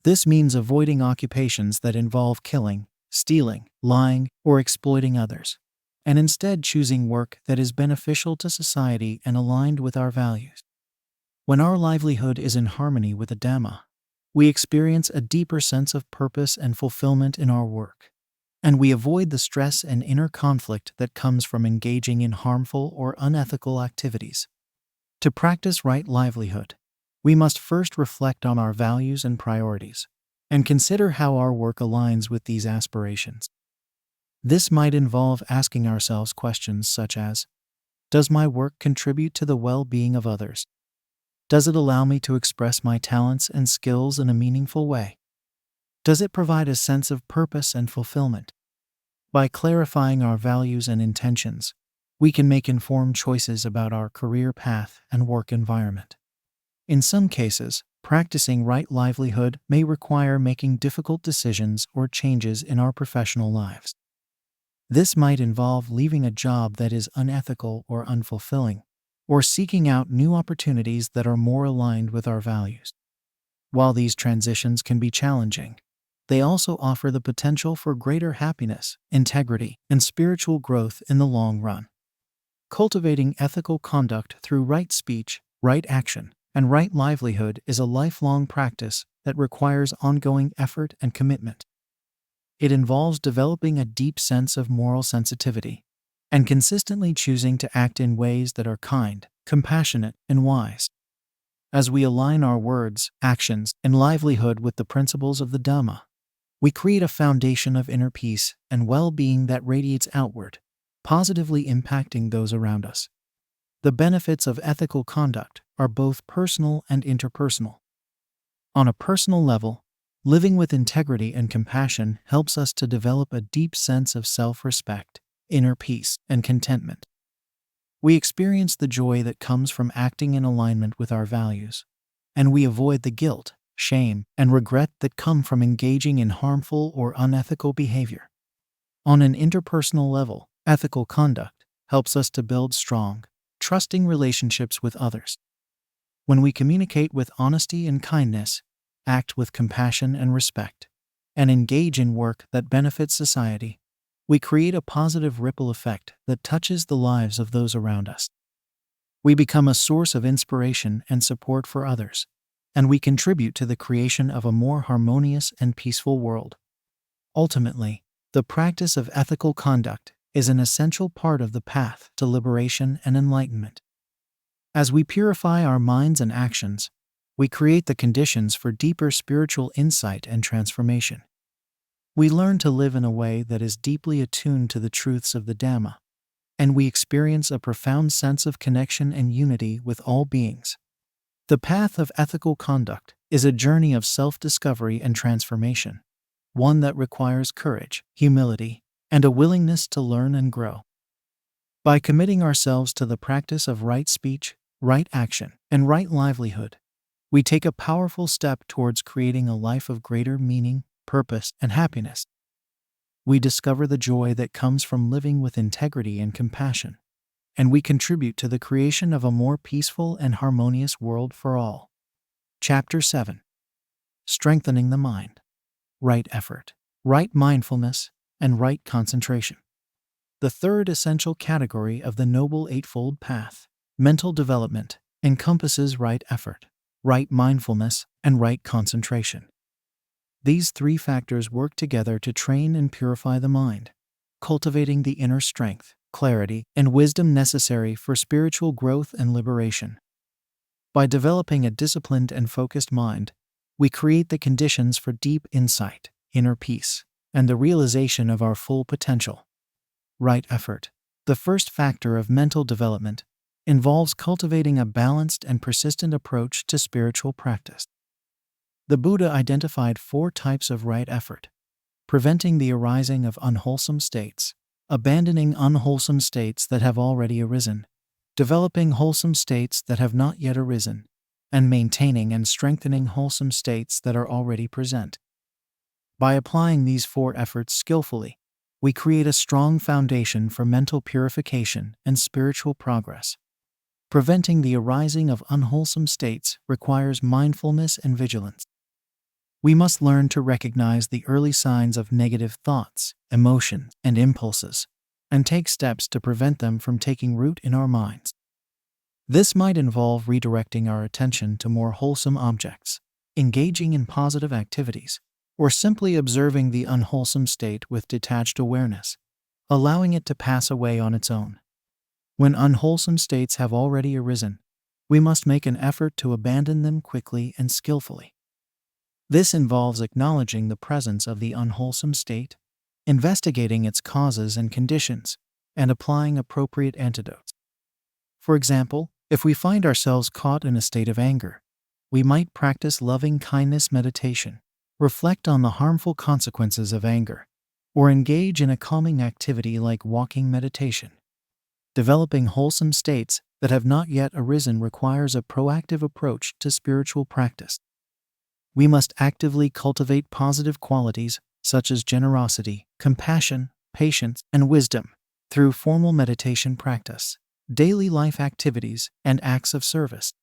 This means avoiding occupations that involve killing, stealing, lying, or exploiting others, and instead choosing work that is beneficial to society and aligned with our values. When our livelihood is in harmony with the Dhamma, we experience a deeper sense of purpose and fulfillment in our work, and we avoid the stress and inner conflict that comes from engaging in harmful or unethical activities. To practice right livelihood, we must first reflect on our values and priorities, and consider how our work aligns with these aspirations. This might involve asking ourselves questions such as, does my work contribute to the well-being of others? Does it allow me to express my talents and skills in a meaningful way? Does it provide a sense of purpose and fulfillment? By clarifying our values and intentions, we can make informed choices about our career path and work environment. In some cases, practicing right livelihood may require making difficult decisions or changes in our professional lives. This might involve leaving a job that is unethical or unfulfilling, or seeking out new opportunities that are more aligned with our values. While these transitions can be challenging, they also offer the potential for greater happiness, integrity, and spiritual growth in the long run. Cultivating ethical conduct through right speech, right action, and right livelihood is a lifelong practice that requires ongoing effort and commitment. It involves developing a deep sense of moral sensitivity and consistently choosing to act in ways that are kind, compassionate, and wise. As we align our words, actions, and livelihood with the principles of the Dhamma, we create a foundation of inner peace and well-being that radiates outward, positively impacting those around us. The benefits of ethical conduct are both personal and interpersonal. On a personal level, living with integrity and compassion helps us to develop a deep sense of self-respect, inner peace, and contentment. We experience the joy that comes from acting in alignment with our values, and we avoid the guilt, shame, and regret that come from engaging in harmful or unethical behavior. On an interpersonal level, ethical conduct helps us to build strong, trusting relationships with others. When we communicate with honesty and kindness, act with compassion and respect, and engage in work that benefits society, we create a positive ripple effect that touches the lives of those around us. We become a source of inspiration and support for others, and we contribute to the creation of a more harmonious and peaceful world. Ultimately, the practice of ethical conduct is an essential part of the path to liberation and enlightenment. As we purify our minds and actions, we create the conditions for deeper spiritual insight and transformation. We learn to live in a way that is deeply attuned to the truths of the Dhamma, and we experience a profound sense of connection and unity with all beings. The path of ethical conduct is a journey of self-discovery and transformation, one that requires courage, humility, and a willingness to learn and grow. By committing ourselves to the practice of right speech, right action, and right livelihood, we take a powerful step towards creating a life of greater meaning, purpose, and happiness. We discover the joy that comes from living with integrity and compassion, and we contribute to the creation of a more peaceful and harmonious world for all. Chapter 7. Strengthening the mind. Right effort, right mindfulness, and right concentration. The third essential category of the Noble Eightfold Path, mental development, encompasses right effort, right mindfulness, and right concentration. These three factors work together to train and purify the mind, cultivating the inner strength, clarity, and wisdom necessary for spiritual growth and liberation. By developing a disciplined and focused mind, we create the conditions for deep insight, inner peace, and the realization of our full potential. Right effort, the first factor of mental development, involves cultivating a balanced and persistent approach to spiritual practice. The Buddha identified 4 types of right effort: preventing the arising of unwholesome states, abandoning unwholesome states that have already arisen, developing wholesome states that have not yet arisen, and maintaining and strengthening wholesome states that are already present. By applying these 4 efforts skillfully, we create a strong foundation for mental purification and spiritual progress. Preventing the arising of unwholesome states requires mindfulness and vigilance. We must learn to recognize the early signs of negative thoughts, emotions, and impulses, and take steps to prevent them from taking root in our minds. This might involve redirecting our attention to more wholesome objects, engaging in positive activities, or simply observing the unwholesome state with detached awareness, allowing it to pass away on its own. When unwholesome states have already arisen, we must make an effort to abandon them quickly and skillfully. This involves acknowledging the presence of the unwholesome state, investigating its causes and conditions, and applying appropriate antidotes. For example, if we find ourselves caught in a state of anger, we might practice loving kindness meditation, reflect on the harmful consequences of anger, or engage in a calming activity like walking meditation. Developing wholesome states that have not yet arisen requires a proactive approach to spiritual practice. We must actively cultivate positive qualities such as generosity, compassion, patience, and wisdom through formal meditation practice, daily life activities, and acts of service.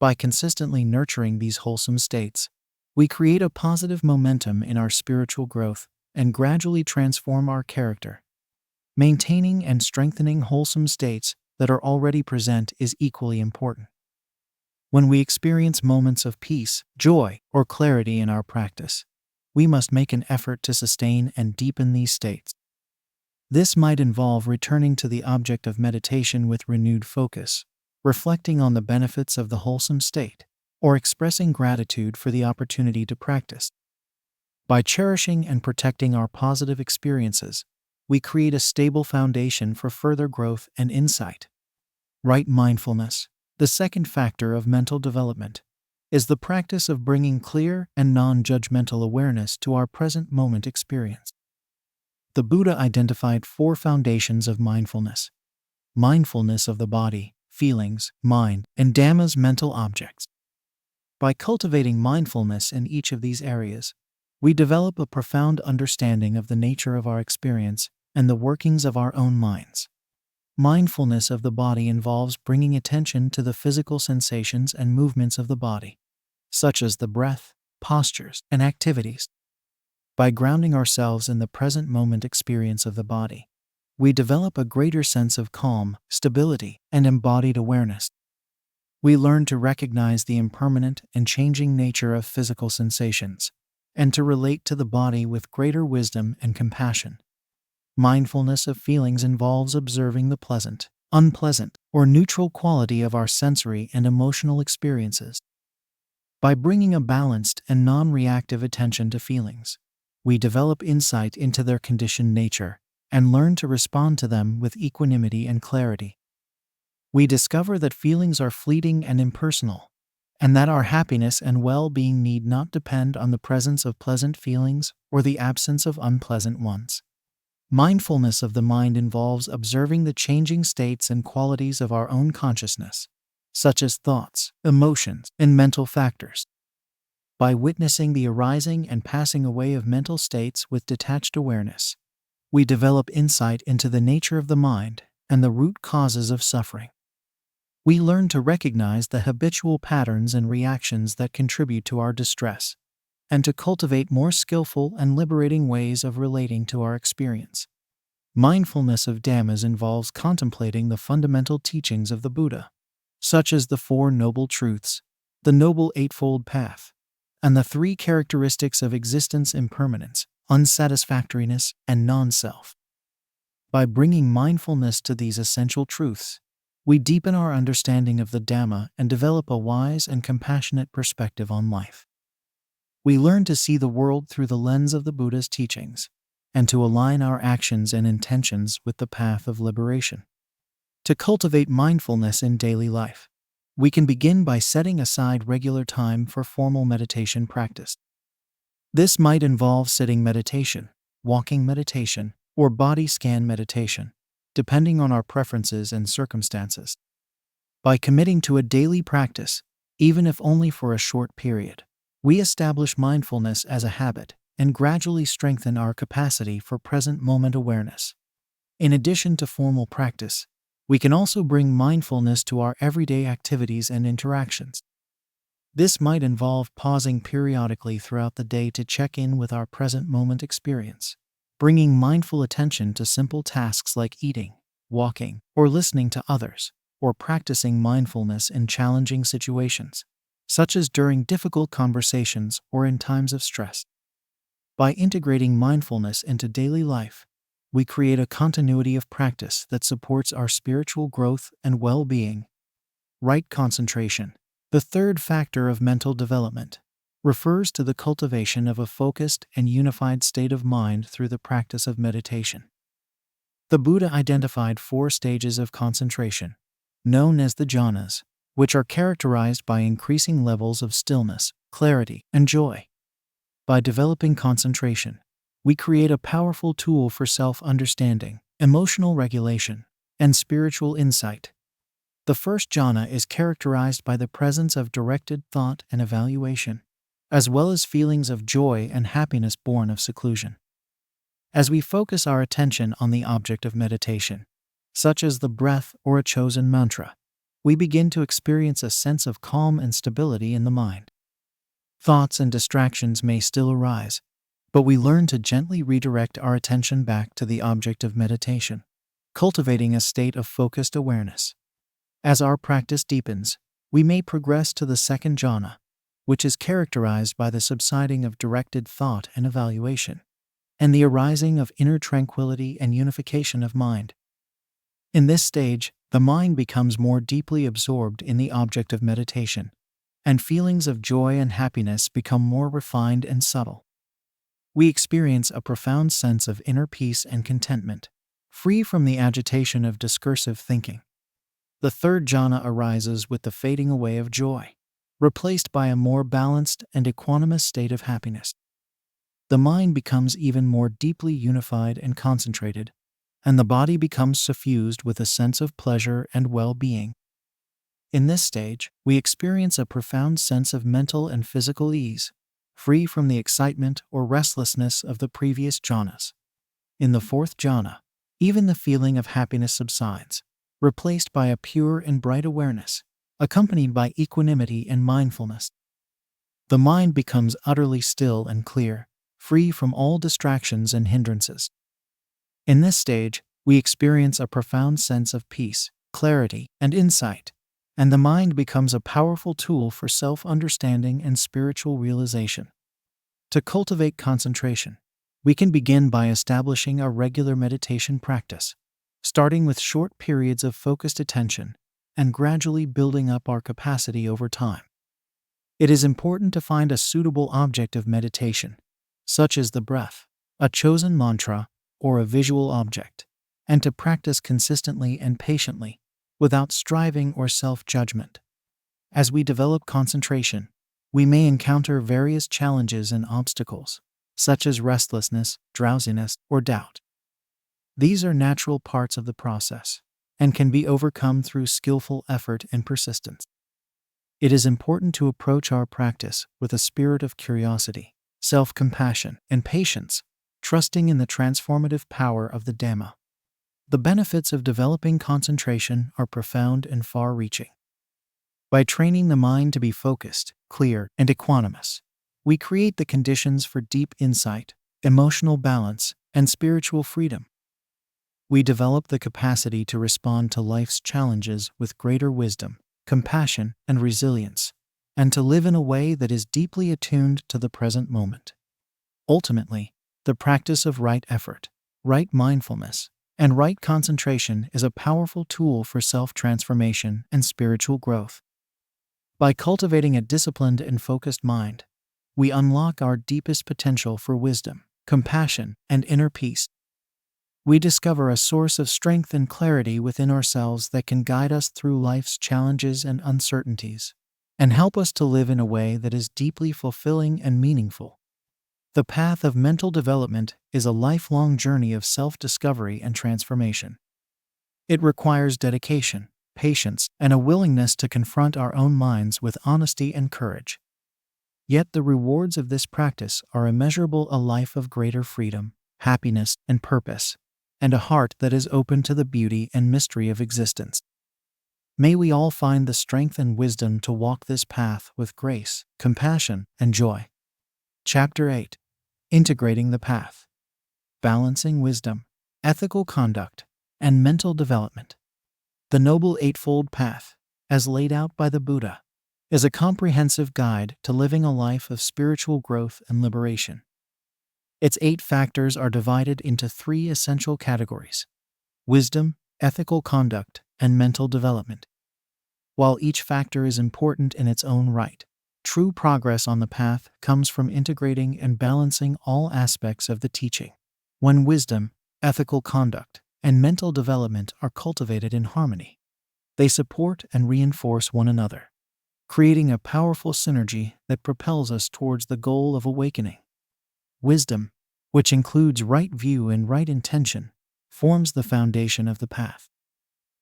By consistently nurturing these wholesome states, we create a positive momentum in our spiritual growth and gradually transform our character. Maintaining and strengthening wholesome states that are already present is equally important. When we experience moments of peace, joy, or clarity in our practice, we must make an effort to sustain and deepen these states. This might involve returning to the object of meditation with renewed focus, reflecting on the benefits of the wholesome state, or expressing gratitude for the opportunity to practice. By cherishing and protecting our positive experiences, we create a stable foundation for further growth and insight. Right mindfulness, the second factor of mental development, is the practice of bringing clear and non-judgmental awareness to our present moment experience. The Buddha identified 4 foundations of mindfulness: mindfulness of the body, feelings, mind, and Dhamma's mental objects. By cultivating mindfulness in each of these areas, we develop a profound understanding of the nature of our experience and the workings of our own minds. Mindfulness of the body involves bringing attention to the physical sensations and movements of the body, such as the breath, postures, and activities. By grounding ourselves in the present moment experience of the body, we develop a greater sense of calm, stability, and embodied awareness. We learn to recognize the impermanent and changing nature of physical sensations, and to relate to the body with greater wisdom and compassion. Mindfulness of feelings involves observing the pleasant, unpleasant, or neutral quality of our sensory and emotional experiences. By bringing a balanced and non-reactive attention to feelings, we develop insight into their conditioned nature and learn to respond to them with equanimity and clarity. We discover that feelings are fleeting and impersonal, and that our happiness and well-being need not depend on the presence of pleasant feelings or the absence of unpleasant ones. Mindfulness of the mind involves observing the changing states and qualities of our own consciousness, such as thoughts, emotions, and mental factors. By witnessing the arising and passing away of mental states with detached awareness, we develop insight into the nature of the mind and the root causes of suffering. We learn to recognize the habitual patterns and reactions that contribute to our distress, and to cultivate more skillful and liberating ways of relating to our experience. Mindfulness of Dhammas involves contemplating the fundamental teachings of the Buddha, such as the Four Noble Truths, the Noble Eightfold Path, and the three characteristics of existence: impermanence, unsatisfactoriness, and non-self. By bringing mindfulness to these essential truths, we deepen our understanding of the Dhamma and develop a wise and compassionate perspective on life. We learn to see the world through the lens of the Buddha's teachings, and to align our actions and intentions with the path of liberation. To cultivate mindfulness in daily life, we can begin by setting aside regular time for formal meditation practice. This might involve sitting meditation, walking meditation, or body scan meditation, depending on our preferences and circumstances. By committing to a daily practice, even if only for a short period, we establish mindfulness as a habit and gradually strengthen our capacity for present moment awareness. In addition to formal practice, we can also bring mindfulness to our everyday activities and interactions. This might involve pausing periodically throughout the day to check in with our present moment experience, bringing mindful attention to simple tasks like eating, walking, or listening to others, or practicing mindfulness in challenging situations, such as during difficult conversations or in times of stress. By integrating mindfulness into daily life, we create a continuity of practice that supports our spiritual growth and well-being. Right concentration, the third factor of mental development, refers to the cultivation of a focused and unified state of mind through the practice of meditation. The Buddha identified 4 stages of concentration, known as the jhanas, which are characterized by increasing levels of stillness, clarity, and joy. By developing concentration, we create a powerful tool for self-understanding, emotional regulation, and spiritual insight. The first jhana is characterized by the presence of directed thought and evaluation, as well as feelings of joy and happiness born of seclusion. As we focus our attention on the object of meditation, such as the breath or a chosen mantra, we begin to experience a sense of calm and stability in the mind. Thoughts and distractions may still arise, but we learn to gently redirect our attention back to the object of meditation, cultivating a state of focused awareness. As our practice deepens, we may progress to the second jhana, which is characterized by the subsiding of directed thought and evaluation, and the arising of inner tranquility and unification of mind. In this stage, the mind becomes more deeply absorbed in the object of meditation, and feelings of joy and happiness become more refined and subtle. We experience a profound sense of inner peace and contentment, free from the agitation of discursive thinking. The third jhana arises with the fading away of joy, replaced by a more balanced and equanimous state of happiness. The mind becomes even more deeply unified and concentrated, and the body becomes suffused with a sense of pleasure and well-being. In this stage, we experience a profound sense of mental and physical ease, free from the excitement or restlessness of the previous jhanas. In the fourth jhana, even the feeling of happiness subsides, replaced by a pure and bright awareness, accompanied by equanimity and mindfulness. The mind becomes utterly still and clear, free from all distractions and hindrances. In this stage, we experience a profound sense of peace, clarity, and insight, and the mind becomes a powerful tool for self-understanding and spiritual realization. To cultivate concentration, we can begin by establishing a regular meditation practice, starting with short periods of focused attention and gradually building up our capacity over time. It is important to find a suitable object of meditation, such as the breath, a chosen mantra, or a visual object, and to practice consistently and patiently, without striving or self-judgment. As we develop concentration, we may encounter various challenges and obstacles, such as restlessness, drowsiness, or doubt. These are natural parts of the process and can be overcome through skillful effort and persistence. It is important to approach our practice with a spirit of curiosity, self-compassion, and patience, trusting in the transformative power of the Dhamma. The benefits of developing concentration are profound and far-reaching. By training the mind to be focused, clear, and equanimous, we create the conditions for deep insight, emotional balance, and spiritual freedom. We develop the capacity to respond to life's challenges with greater wisdom, compassion, and resilience, and to live in a way that is deeply attuned to the present moment. Ultimately, the practice of right effort, right mindfulness, and right concentration is a powerful tool for self-transformation and spiritual growth. By cultivating a disciplined and focused mind, we unlock our deepest potential for wisdom, compassion, and inner peace. We discover a source of strength and clarity within ourselves that can guide us through life's challenges and uncertainties, and help us to live in a way that is deeply fulfilling and meaningful. The path of mental development is a lifelong journey of self-discovery and transformation. It requires dedication, patience, and a willingness to confront our own minds with honesty and courage. Yet the rewards of this practice are immeasurable: a life of greater freedom, happiness, and purpose, and a heart that is open to the beauty and mystery of existence. May we all find the strength and wisdom to walk this path with grace, compassion, and joy. Chapter 8. Integrating the Path. Balancing wisdom, ethical conduct, and mental development. The Noble Eightfold Path, as laid out by the Buddha, is a comprehensive guide to living a life of spiritual growth and liberation. Its 8 factors are divided into 3 essential categories: wisdom, ethical conduct, and mental development. While each factor is important in its own right, true progress on the path comes from integrating and balancing all aspects of the teaching. When wisdom, ethical conduct, and mental development are cultivated in harmony, they support and reinforce one another, creating a powerful synergy that propels us towards the goal of awakening. Wisdom, which includes right view and right intention, forms the foundation of the path.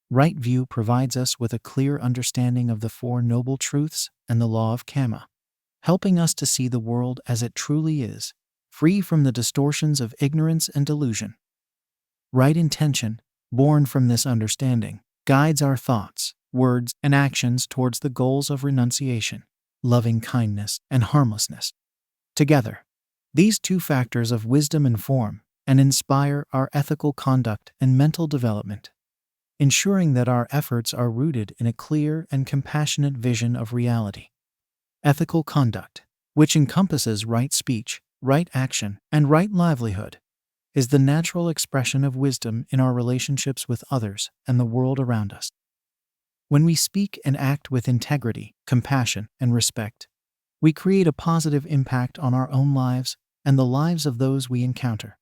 Right view provides us with a clear understanding of the 4 noble truths and the law of karma, helping us to see the world as it truly is, free from the distortions of ignorance and delusion. Right intention, born from this understanding, guides our thoughts, words, and actions towards the goals of renunciation, loving kindness, and harmlessness. Together, these 2 factors of wisdom inform and inspire our ethical conduct and mental development, ensuring that our efforts are rooted in a clear and compassionate vision of reality. Ethical conduct, which encompasses right speech, right action, and right livelihood, is the natural expression of wisdom in our relationships with others and the world around us. When we speak and act with integrity, compassion, and respect, we create a positive impact on our own lives and the lives of those we encounter.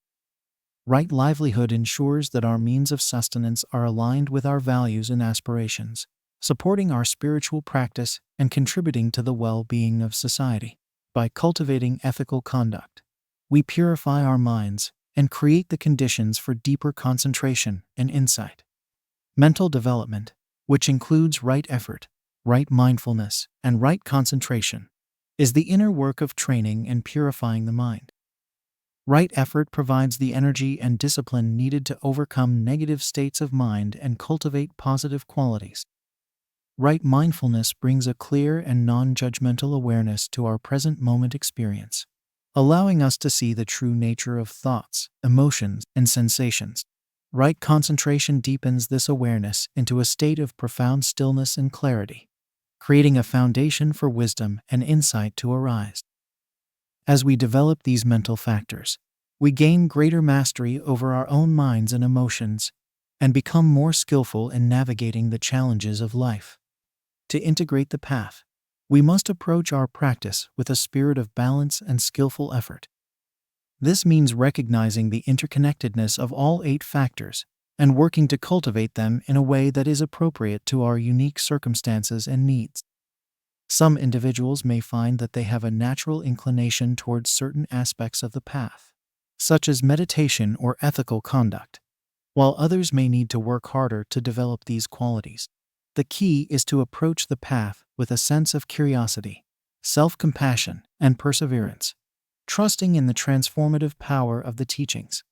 Right livelihood ensures that our means of sustenance are aligned with our values and aspirations, supporting our spiritual practice and contributing to the well-being of society. By cultivating ethical conduct, we purify our minds and create the conditions for deeper concentration and insight. Mental development, which includes right effort, right mindfulness, and right concentration, is the inner work of training and purifying the mind. Right effort provides the energy and discipline needed to overcome negative states of mind and cultivate positive qualities. Right mindfulness brings a clear and non-judgmental awareness to our present moment experience, allowing us to see the true nature of thoughts, emotions, and sensations. Right concentration deepens this awareness into a state of profound stillness and clarity, creating a foundation for wisdom and insight to arise. As we develop these mental factors, we gain greater mastery over our own minds and emotions, and become more skillful in navigating the challenges of life. To integrate the path, we must approach our practice with a spirit of balance and skillful effort. This means recognizing the interconnectedness of all 8 factors and working to cultivate them in a way that is appropriate to our unique circumstances and needs. Some individuals may find that they have a natural inclination towards certain aspects of the path, such as meditation or ethical conduct, while others may need to work harder to develop these qualities. The key is to approach the path with a sense of curiosity, self-compassion, and perseverance, trusting in the transformative power of the teachings.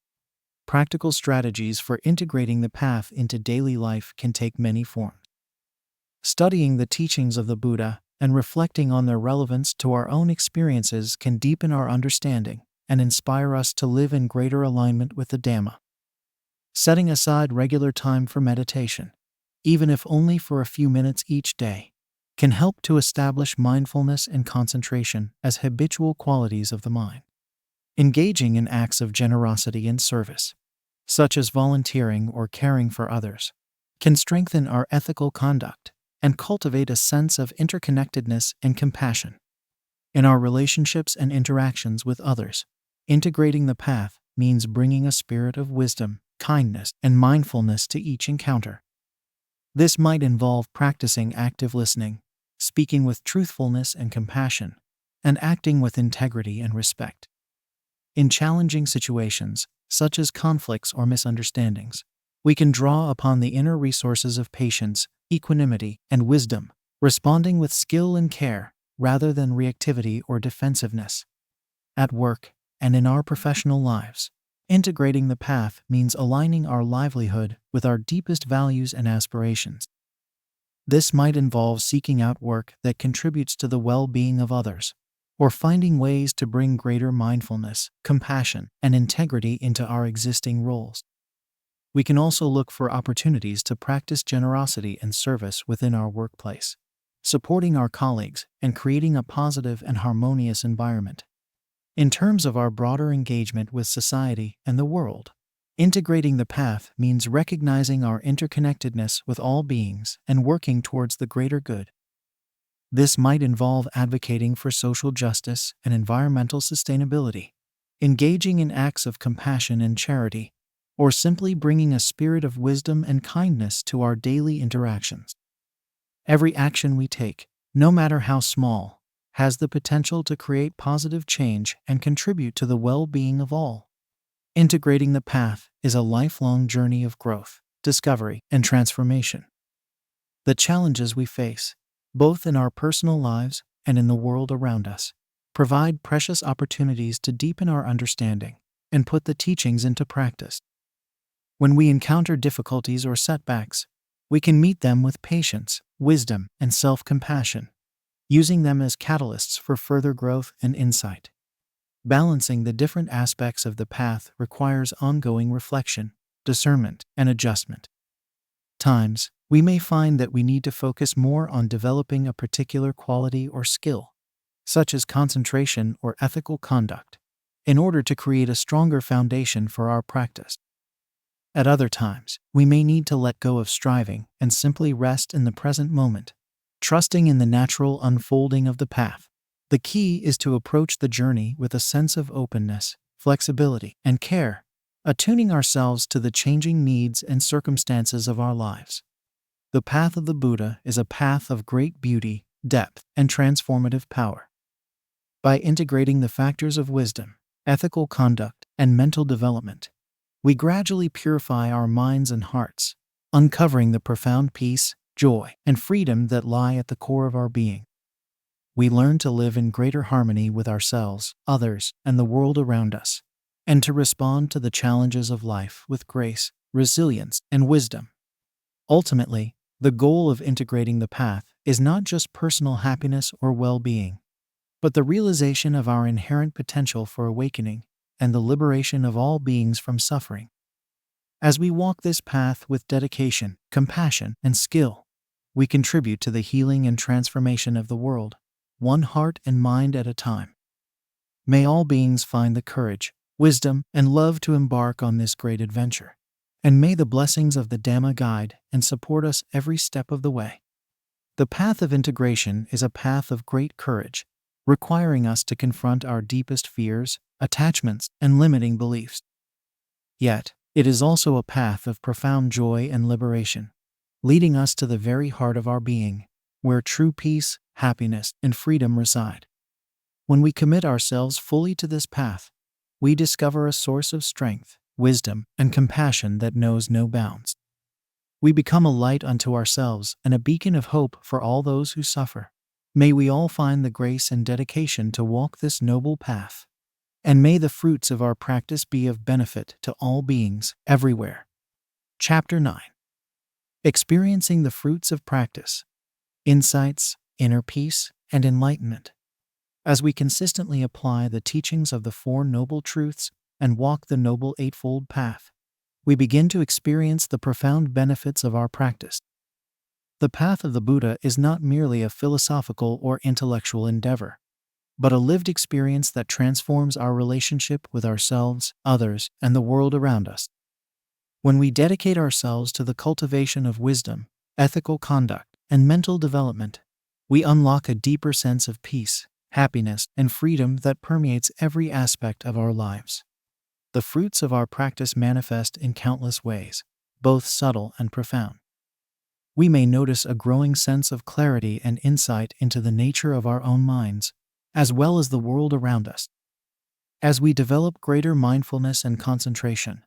Practical strategies for integrating the path into daily life can take many forms. Studying the teachings of the Buddha and reflecting on their relevance to our own experiences can deepen our understanding and inspire us to live in greater alignment with the Dhamma. Setting aside regular time for meditation, even if only for a few minutes each day, can help to establish mindfulness and concentration as habitual qualities of the mind. Engaging in acts of generosity and service, such as volunteering or caring for others, can strengthen our ethical conduct and cultivate a sense of interconnectedness and compassion. In our relationships and interactions with others, integrating the path means bringing a spirit of wisdom, kindness, and mindfulness to each encounter. This might involve practicing active listening, speaking with truthfulness and compassion, and acting with integrity and respect. In challenging situations, such as conflicts or misunderstandings, we can draw upon the inner resources of patience, equanimity, and wisdom, responding with skill and care rather than reactivity or defensiveness. At work and in our professional lives, integrating the path means aligning our livelihood with our deepest values and aspirations. This might involve seeking out work that contributes to the well-being of others, or finding ways to bring greater mindfulness, compassion, and integrity into our existing roles. We can also look for opportunities to practice generosity and service within our workplace, supporting our colleagues and creating a positive and harmonious environment. In terms of our broader engagement with society and the world, integrating the path means recognizing our interconnectedness with all beings and working towards the greater good. This might involve advocating for social justice and environmental sustainability, engaging in acts of compassion and charity, or simply bringing a spirit of wisdom and kindness to our daily interactions. Every action we take, no matter how small, has the potential to create positive change and contribute to the well-being of all. Integrating the path is a lifelong journey of growth, discovery, and transformation. The challenges we face, both in our personal lives and in the world around us, provide precious opportunities to deepen our understanding and put the teachings into practice. When we encounter difficulties or setbacks, we can meet them with patience, wisdom, and self-compassion, using them as catalysts for further growth and insight. Balancing the different aspects of the path requires ongoing reflection, discernment, and adjustment. Times, we may find that we need to focus more on developing a particular quality or skill, such as concentration or ethical conduct, in order to create a stronger foundation for our practice. At other times, we may need to let go of striving and simply rest in the present moment, trusting in the natural unfolding of the path. The key is to approach the journey with a sense of openness, flexibility, and care, attuning ourselves to the changing needs and circumstances of our lives. The path of the Buddha is a path of great beauty, depth, and transformative power. By integrating the factors of wisdom, ethical conduct, and mental development, we gradually purify our minds and hearts, uncovering the profound peace, joy, and freedom that lie at the core of our being. We learn to live in greater harmony with ourselves, others, and the world around us, and to respond to the challenges of life with grace, resilience, and wisdom. Ultimately, the goal of integrating the path is not just personal happiness or well-being, but the realization of our inherent potential for awakening and the liberation of all beings from suffering. As we walk this path with dedication, compassion, and skill, we contribute to the healing and transformation of the world, one heart and mind at a time. May all beings find the courage, wisdom, and love to embark on this great adventure, and may the blessings of the Dhamma guide and support us every step of the way. The path of integration is a path of great courage, requiring us to confront our deepest fears, attachments, and limiting beliefs. Yet, it is also a path of profound joy and liberation, leading us to the very heart of our being, where true peace, happiness, and freedom reside. When we commit ourselves fully to this path, we discover a source of strength, wisdom, and compassion that knows no bounds. We become a light unto ourselves and a beacon of hope for all those who suffer. May we all find the grace and dedication to walk this noble path. And may the fruits of our practice be of benefit to all beings everywhere. Chapter 9. Experiencing the fruits of practice, insights, inner peace, and enlightenment. As we consistently apply the teachings of the Four Noble Truths and walk the Noble Eightfold Path, we begin to experience the profound benefits of our practice. The path of the Buddha is not merely a philosophical or intellectual endeavor, but a lived experience that transforms our relationship with ourselves, others, and the world around us. When we dedicate ourselves to the cultivation of wisdom, ethical conduct, and mental development, we unlock a deeper sense of peace, happiness, and freedom that permeates every aspect of our lives. The fruits of our practice manifest in countless ways, both subtle and profound. We may notice a growing sense of clarity and insight into the nature of our own minds, as well as the world around us. As we develop greater mindfulness and concentration,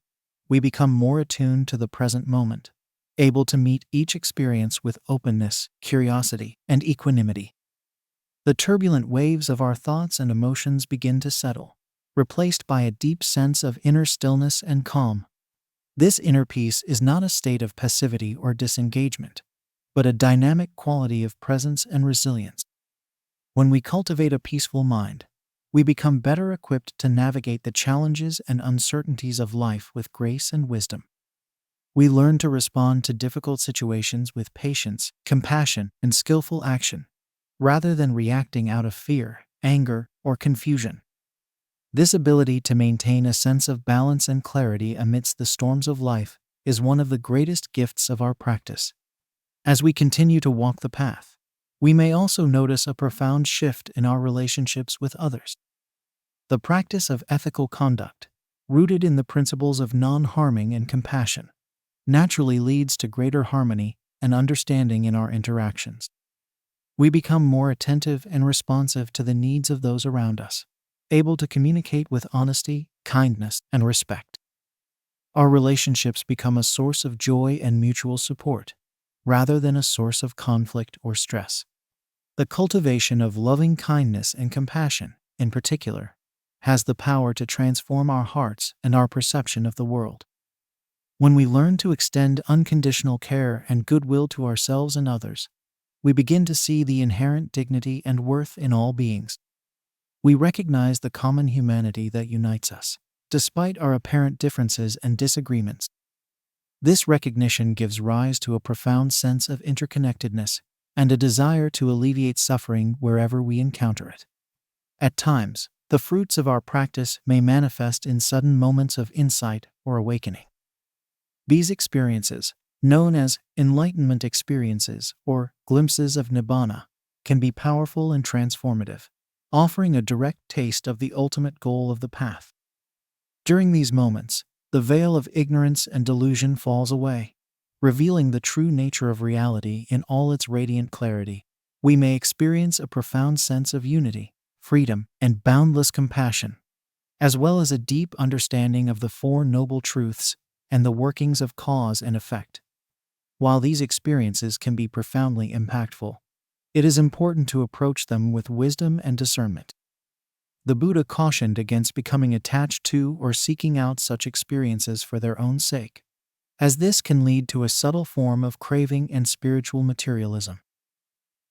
we become more attuned to the present moment, able to meet each experience with openness, curiosity, and equanimity. The turbulent waves of our thoughts and emotions begin to settle, replaced by a deep sense of inner stillness and calm. This inner peace is not a state of passivity or disengagement, but a dynamic quality of presence and resilience. When we cultivate a peaceful mind, we become better equipped to navigate the challenges and uncertainties of life with grace and wisdom. We learn to respond to difficult situations with patience, compassion, and skillful action, rather than reacting out of fear, anger, or confusion. This ability to maintain a sense of balance and clarity amidst the storms of life is one of the greatest gifts of our practice. As we continue to walk the path, we may also notice a profound shift in our relationships with others. The practice of ethical conduct, rooted in the principles of non-harming and compassion, naturally leads to greater harmony and understanding in our interactions. We become more attentive and responsive to the needs of those around us, able to communicate with honesty, kindness, and respect. Our relationships become a source of joy and mutual support, rather than a source of conflict or stress. The cultivation of loving kindness and compassion, in particular, has the power to transform our hearts and our perception of the world. When we learn to extend unconditional care and goodwill to ourselves and others, we begin to see the inherent dignity and worth in all beings. We recognize the common humanity that unites us, despite our apparent differences and disagreements. This recognition gives rise to a profound sense of interconnectedness and a desire to alleviate suffering wherever we encounter it. At times, the fruits of our practice may manifest in sudden moments of insight or awakening. These experiences, known as enlightenment experiences or glimpses of nibbana, can be powerful and transformative, offering a direct taste of the ultimate goal of the path. During these moments, the veil of ignorance and delusion falls away, revealing the true nature of reality in all its radiant clarity. We may experience a profound sense of unity, freedom, and boundless compassion, as well as a deep understanding of the Four Noble Truths and the workings of cause and effect. While these experiences can be profoundly impactful, it is important to approach them with wisdom and discernment. The Buddha cautioned against becoming attached to or seeking out such experiences for their own sake, as this can lead to a subtle form of craving and spiritual materialism.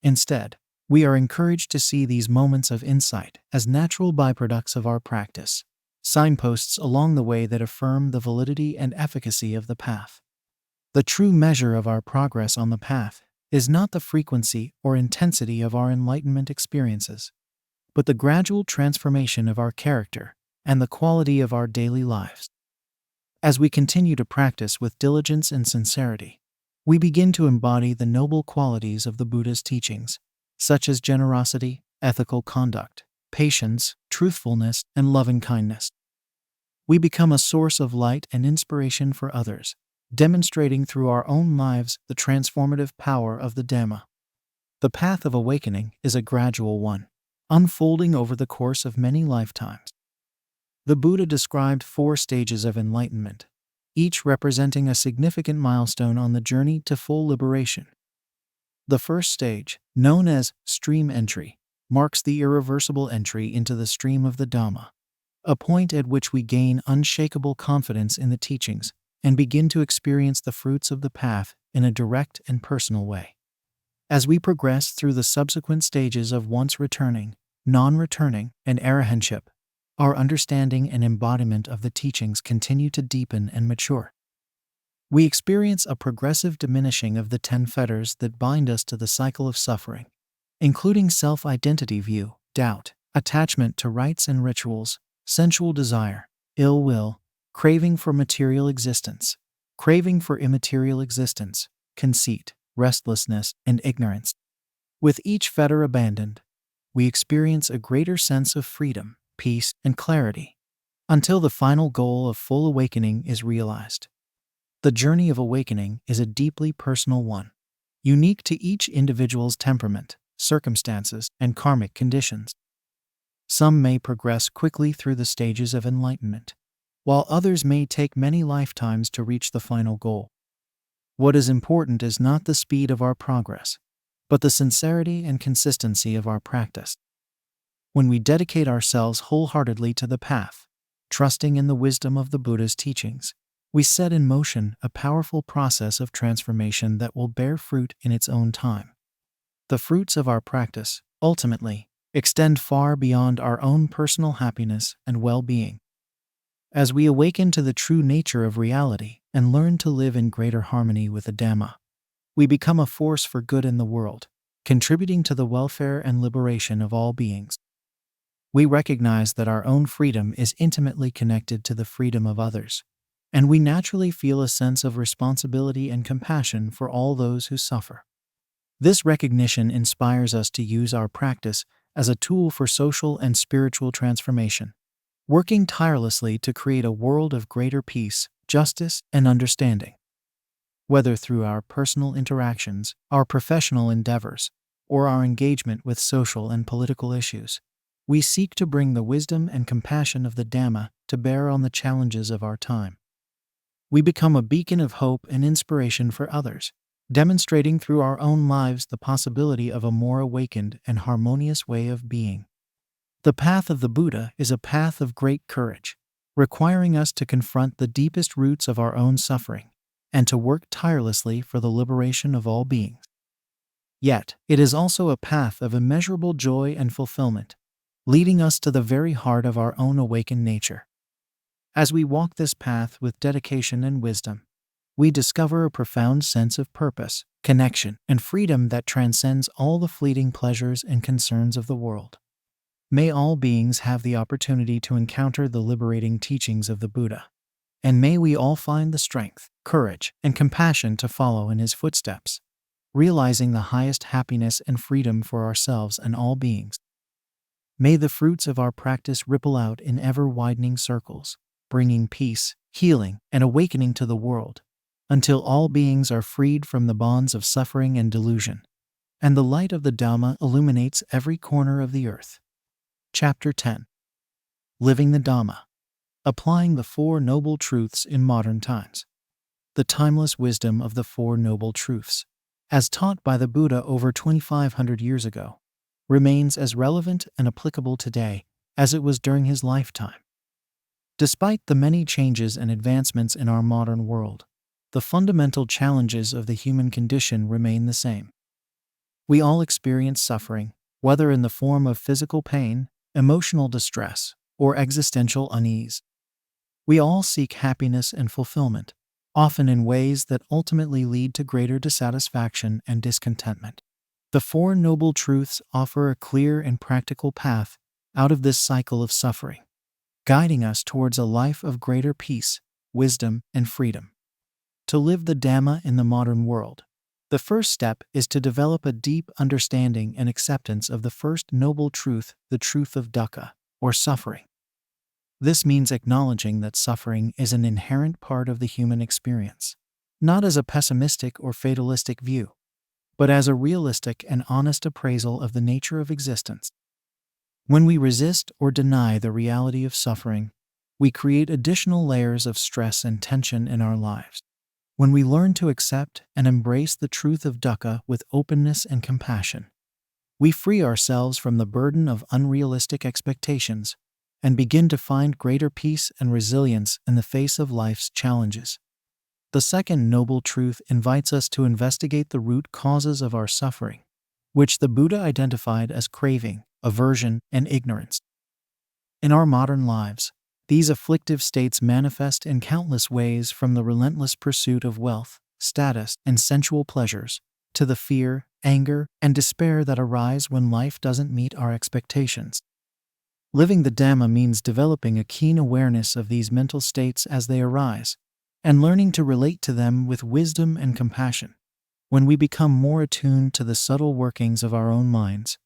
Instead, we are encouraged to see these moments of insight as natural byproducts of our practice, signposts along the way that affirm the validity and efficacy of the path. The true measure of our progress on the path is not the frequency or intensity of our enlightenment experiences, but the gradual transformation of our character and the quality of our daily lives. As we continue to practice with diligence and sincerity, we begin to embody the noble qualities of the Buddha's teachings, such as generosity, ethical conduct, patience, truthfulness, and loving kindness. We become a source of light and inspiration for others, demonstrating through our own lives the transformative power of the Dhamma. The path of awakening is a gradual one, unfolding over the course of many lifetimes. The Buddha described 4 stages of enlightenment, each representing a significant milestone on the journey to full liberation. The first stage, known as stream entry, marks the irreversible entry into the stream of the Dhamma, a point at which we gain unshakable confidence in the teachings and begin to experience the fruits of the path in a direct and personal way. As we progress through the subsequent stages of once returning, non-returning, and arahantship, our understanding and embodiment of the teachings continue to deepen and mature. We experience a progressive diminishing of the 10 fetters that bind us to the cycle of suffering, including self-identity view, doubt, attachment to rites and rituals, sensual desire, ill will, craving for material existence, craving for immaterial existence, conceit, restlessness, and ignorance. With each fetter abandoned, we experience a greater sense of freedom, peace, and clarity, until the final goal of full awakening is realized. The journey of awakening is a deeply personal one, unique to each individual's temperament, circumstances, and karmic conditions. Some may progress quickly through the stages of enlightenment, while others may take many lifetimes to reach the final goal. What is important is not the speed of our progress, but the sincerity and consistency of our practice. When we dedicate ourselves wholeheartedly to the path, trusting in the wisdom of the Buddha's teachings, we set in motion a powerful process of transformation that will bear fruit in its own time. The fruits of our practice, ultimately, extend far beyond our own personal happiness and well-being. As we awaken to the true nature of reality and learn to live in greater harmony with the Dhamma, we become a force for good in the world, contributing to the welfare and liberation of all beings. We recognize that our own freedom is intimately connected to the freedom of others, and we naturally feel a sense of responsibility and compassion for all those who suffer. This recognition inspires us to use our practice as a tool for social and spiritual transformation, working tirelessly to create a world of greater peace, justice, and understanding. Whether through our personal interactions, our professional endeavors, or our engagement with social and political issues, we seek to bring the wisdom and compassion of the Dhamma to bear on the challenges of our time. We become a beacon of hope and inspiration for others, demonstrating through our own lives the possibility of a more awakened and harmonious way of being. The path of the Buddha is a path of great courage, requiring us to confront the deepest roots of our own suffering and to work tirelessly for the liberation of all beings. Yet, it is also a path of immeasurable joy and fulfillment, leading us to the very heart of our own awakened nature. As we walk this path with dedication and wisdom, we discover a profound sense of purpose, connection, and freedom that transcends all the fleeting pleasures and concerns of the world. May all beings have the opportunity to encounter the liberating teachings of the Buddha, and may we all find the strength, courage, and compassion to follow in his footsteps, realizing the highest happiness and freedom for ourselves and all beings. May the fruits of our practice ripple out in ever-widening circles, bringing peace, healing, and awakening to the world, until all beings are freed from the bonds of suffering and delusion, and the light of the Dhamma illuminates every corner of the earth. Chapter 10. Living the Dhamma. Applying the Four Noble Truths in Modern Times. The timeless wisdom of the Four Noble Truths, as taught by the Buddha over 2,500 years ago, remains as relevant and applicable today as it was during his lifetime. Despite the many changes and advancements in our modern world, the fundamental challenges of the human condition remain the same. We all experience suffering, whether in the form of physical pain, emotional distress, or existential unease. We all seek happiness and fulfillment, often in ways that ultimately lead to greater dissatisfaction and discontentment. The Four Noble Truths offer a clear and practical path out of this cycle of suffering, guiding us towards a life of greater peace, wisdom, and freedom. To live the Dhamma in the modern world, The first step is to develop a deep understanding and acceptance of the first noble truth, the truth of dukkha, or suffering. This means acknowledging that suffering is an inherent part of the human experience, not as a pessimistic or fatalistic view, but as a realistic and honest appraisal of the nature of existence. When we resist or deny the reality of suffering, we create additional layers of stress and tension in our lives. When we learn to accept and embrace the truth of dukkha with openness and compassion, we free ourselves from the burden of unrealistic expectations and begin to find greater peace and resilience in the face of life's challenges. The second noble truth invites us to investigate the root causes of our suffering, which the Buddha identified as craving, aversion, and ignorance. In our modern lives, these afflictive states manifest in countless ways, from the relentless pursuit of wealth, status, and sensual pleasures, to the fear, anger, and despair that arise when life doesn't meet our expectations. Living the Dhamma means developing a keen awareness of these mental states as they arise, and learning to relate to them with wisdom and compassion. When we become more attuned to the subtle workings of our own minds,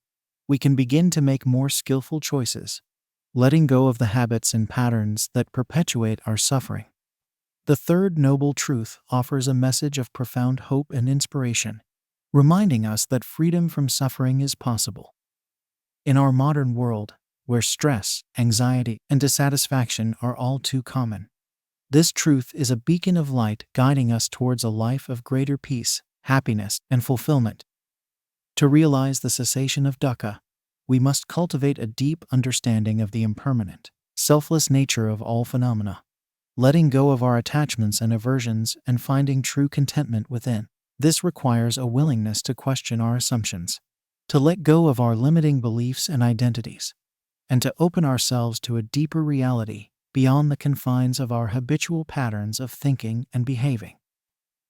we can begin to make more skillful choices, letting go of the habits and patterns that perpetuate our suffering. The third noble truth offers a message of profound hope and inspiration, reminding us that freedom from suffering is possible. In our modern world, where stress, anxiety, and dissatisfaction are all too common, this truth is a beacon of light guiding us towards a life of greater peace, happiness, and fulfillment. To realize the cessation of dukkha, we must cultivate a deep understanding of the impermanent, selfless nature of all phenomena, letting go of our attachments and aversions and finding true contentment within. This requires a willingness to question our assumptions, to let go of our limiting beliefs and identities, and to open ourselves to a deeper reality beyond the confines of our habitual patterns of thinking and behaving.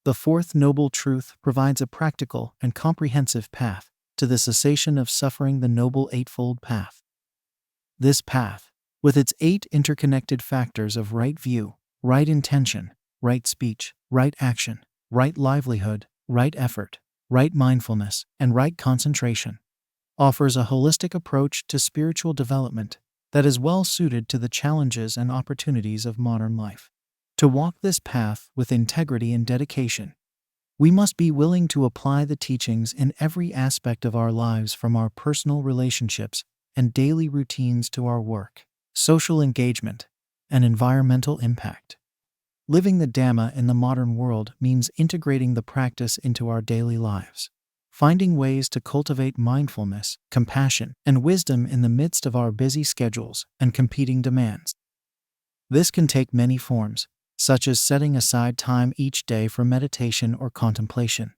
The fourth noble truth provides a practical and comprehensive path to the cessation of suffering, the Noble Eightfold Path. This path, with its 8 interconnected factors of right view, right intention, right speech, right action, right livelihood, right effort, right mindfulness, and right concentration, offers a holistic approach to spiritual development that is well suited to the challenges and opportunities of modern life. To walk this path with integrity and dedication, we must be willing to apply the teachings in every aspect of our lives, from our personal relationships and daily routines to our work, social engagement, and environmental impact. Living the Dhamma in the modern world means integrating the practice into our daily lives, finding ways to cultivate mindfulness, compassion, and wisdom in the midst of our busy schedules and competing demands. This can take many forms, such as setting aside time each day for meditation or contemplation,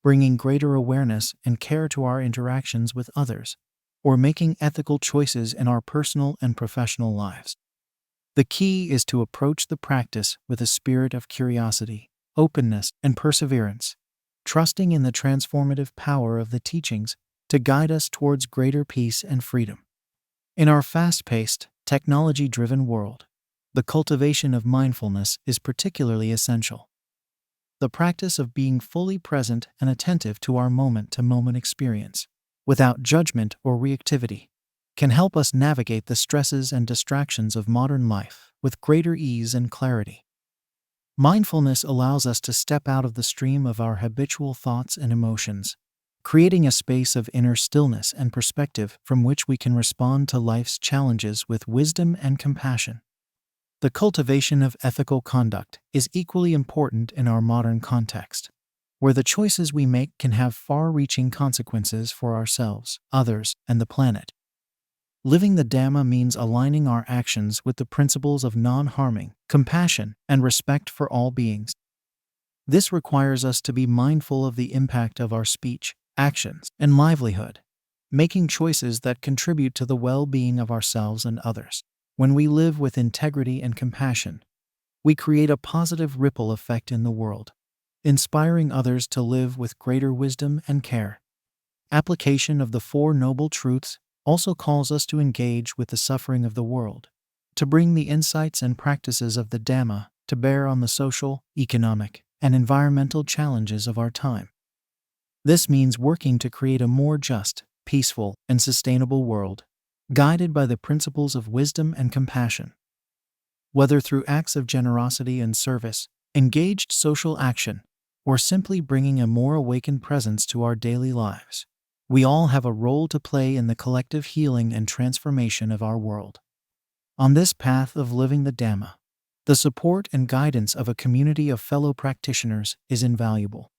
bringing greater awareness and care to our interactions with others, or making ethical choices in our personal and professional lives. The key is to approach the practice with a spirit of curiosity, openness, and perseverance, trusting in the transformative power of the teachings to guide us towards greater peace and freedom. In our fast-paced, technology-driven world, the cultivation of mindfulness is particularly essential. The practice of being fully present and attentive to our moment-to-moment experience, without judgment or reactivity, can help us navigate the stresses and distractions of modern life with greater ease and clarity. Mindfulness allows us to step out of the stream of our habitual thoughts and emotions, creating a space of inner stillness and perspective from which we can respond to life's challenges with wisdom and compassion. The cultivation of ethical conduct is equally important in our modern context, where the choices we make can have far-reaching consequences for ourselves, others, and the planet. Living the Dhamma means aligning our actions with the principles of non-harming, compassion, and respect for all beings. This requires us to be mindful of the impact of our speech, actions, and livelihood, making choices that contribute to the well-being of ourselves and others. When we live with integrity and compassion, we create a positive ripple effect in the world, inspiring others to live with greater wisdom and care. Application of the Four Noble Truths also calls us to engage with the suffering of the world, to bring the insights and practices of the Dhamma to bear on the social, economic, and environmental challenges of our time. This means working to create a more just, peaceful, and sustainable world, guided by the principles of wisdom and compassion. Whether through acts of generosity and service, engaged social action, or simply bringing a more awakened presence to our daily lives, we all have a role to play in the collective healing and transformation of our world. On this path of living the Dhamma, the support and guidance of a community of fellow practitioners is invaluable.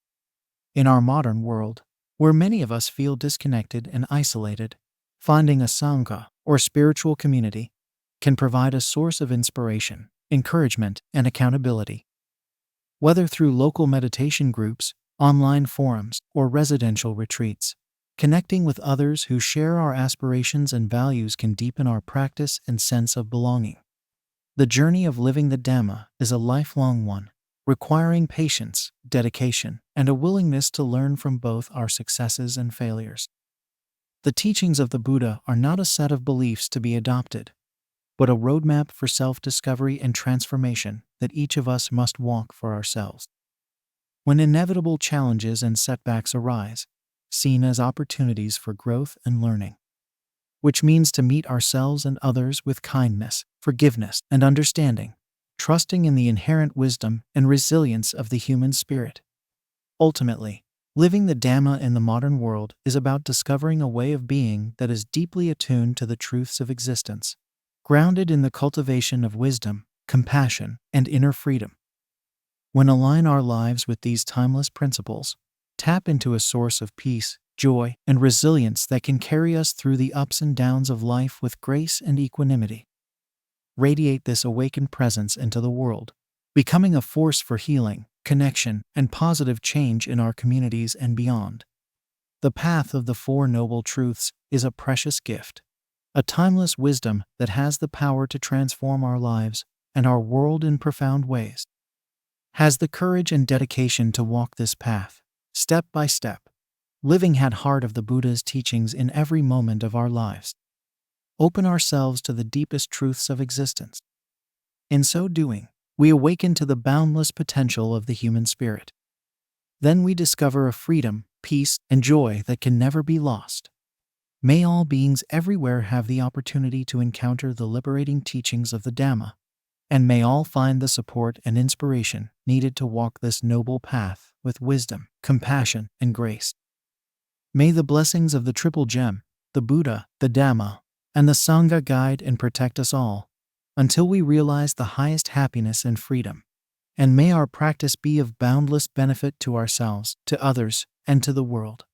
In our modern world, where many of us feel disconnected and isolated, finding a Sangha or spiritual community can provide a source of inspiration, encouragement, and accountability. Whether through local meditation groups, online forums, or residential retreats, connecting with others who share our aspirations and values can deepen our practice and sense of belonging. The journey of living the Dhamma is a lifelong one, requiring patience, dedication, and a willingness to learn from both our successes and failures. The teachings of the Buddha are not a set of beliefs to be adopted, but a roadmap for self-discovery and transformation that each of us must walk for ourselves. When inevitable challenges and setbacks arise, seen as opportunities for growth and learning, which means to meet ourselves and others with kindness, forgiveness, and understanding, trusting in the inherent wisdom and resilience of the human spirit. Ultimately, living the Dhamma in the modern world is about discovering a way of being that is deeply attuned to the truths of existence, grounded in the cultivation of wisdom, compassion, and inner freedom. When align our lives with these timeless principles, tap into a source of peace, joy, and resilience that can carry us through the ups and downs of life with grace and equanimity. Radiate this awakened presence into the world, becoming a force for healing, connection, and positive change in our communities and beyond. The path of the Four Noble Truths is a precious gift, a timeless wisdom that has the power to transform our lives and our world in profound ways. Has the courage and dedication to walk this path, step by step, living at heart of the Buddha's teachings in every moment of our lives. Open ourselves to the deepest truths of existence. In so doing, we awaken to the boundless potential of the human spirit. Then we discover a freedom, peace, and joy that can never be lost. May all beings everywhere have the opportunity to encounter the liberating teachings of the Dhamma, and may all find the support and inspiration needed to walk this noble path with wisdom, compassion, and grace. May the blessings of the Triple Gem, the Buddha, the Dhamma, and the Sangha guide and protect us all, until we realize the highest happiness and freedom. And may our practice be of boundless benefit to ourselves, to others, and to the world.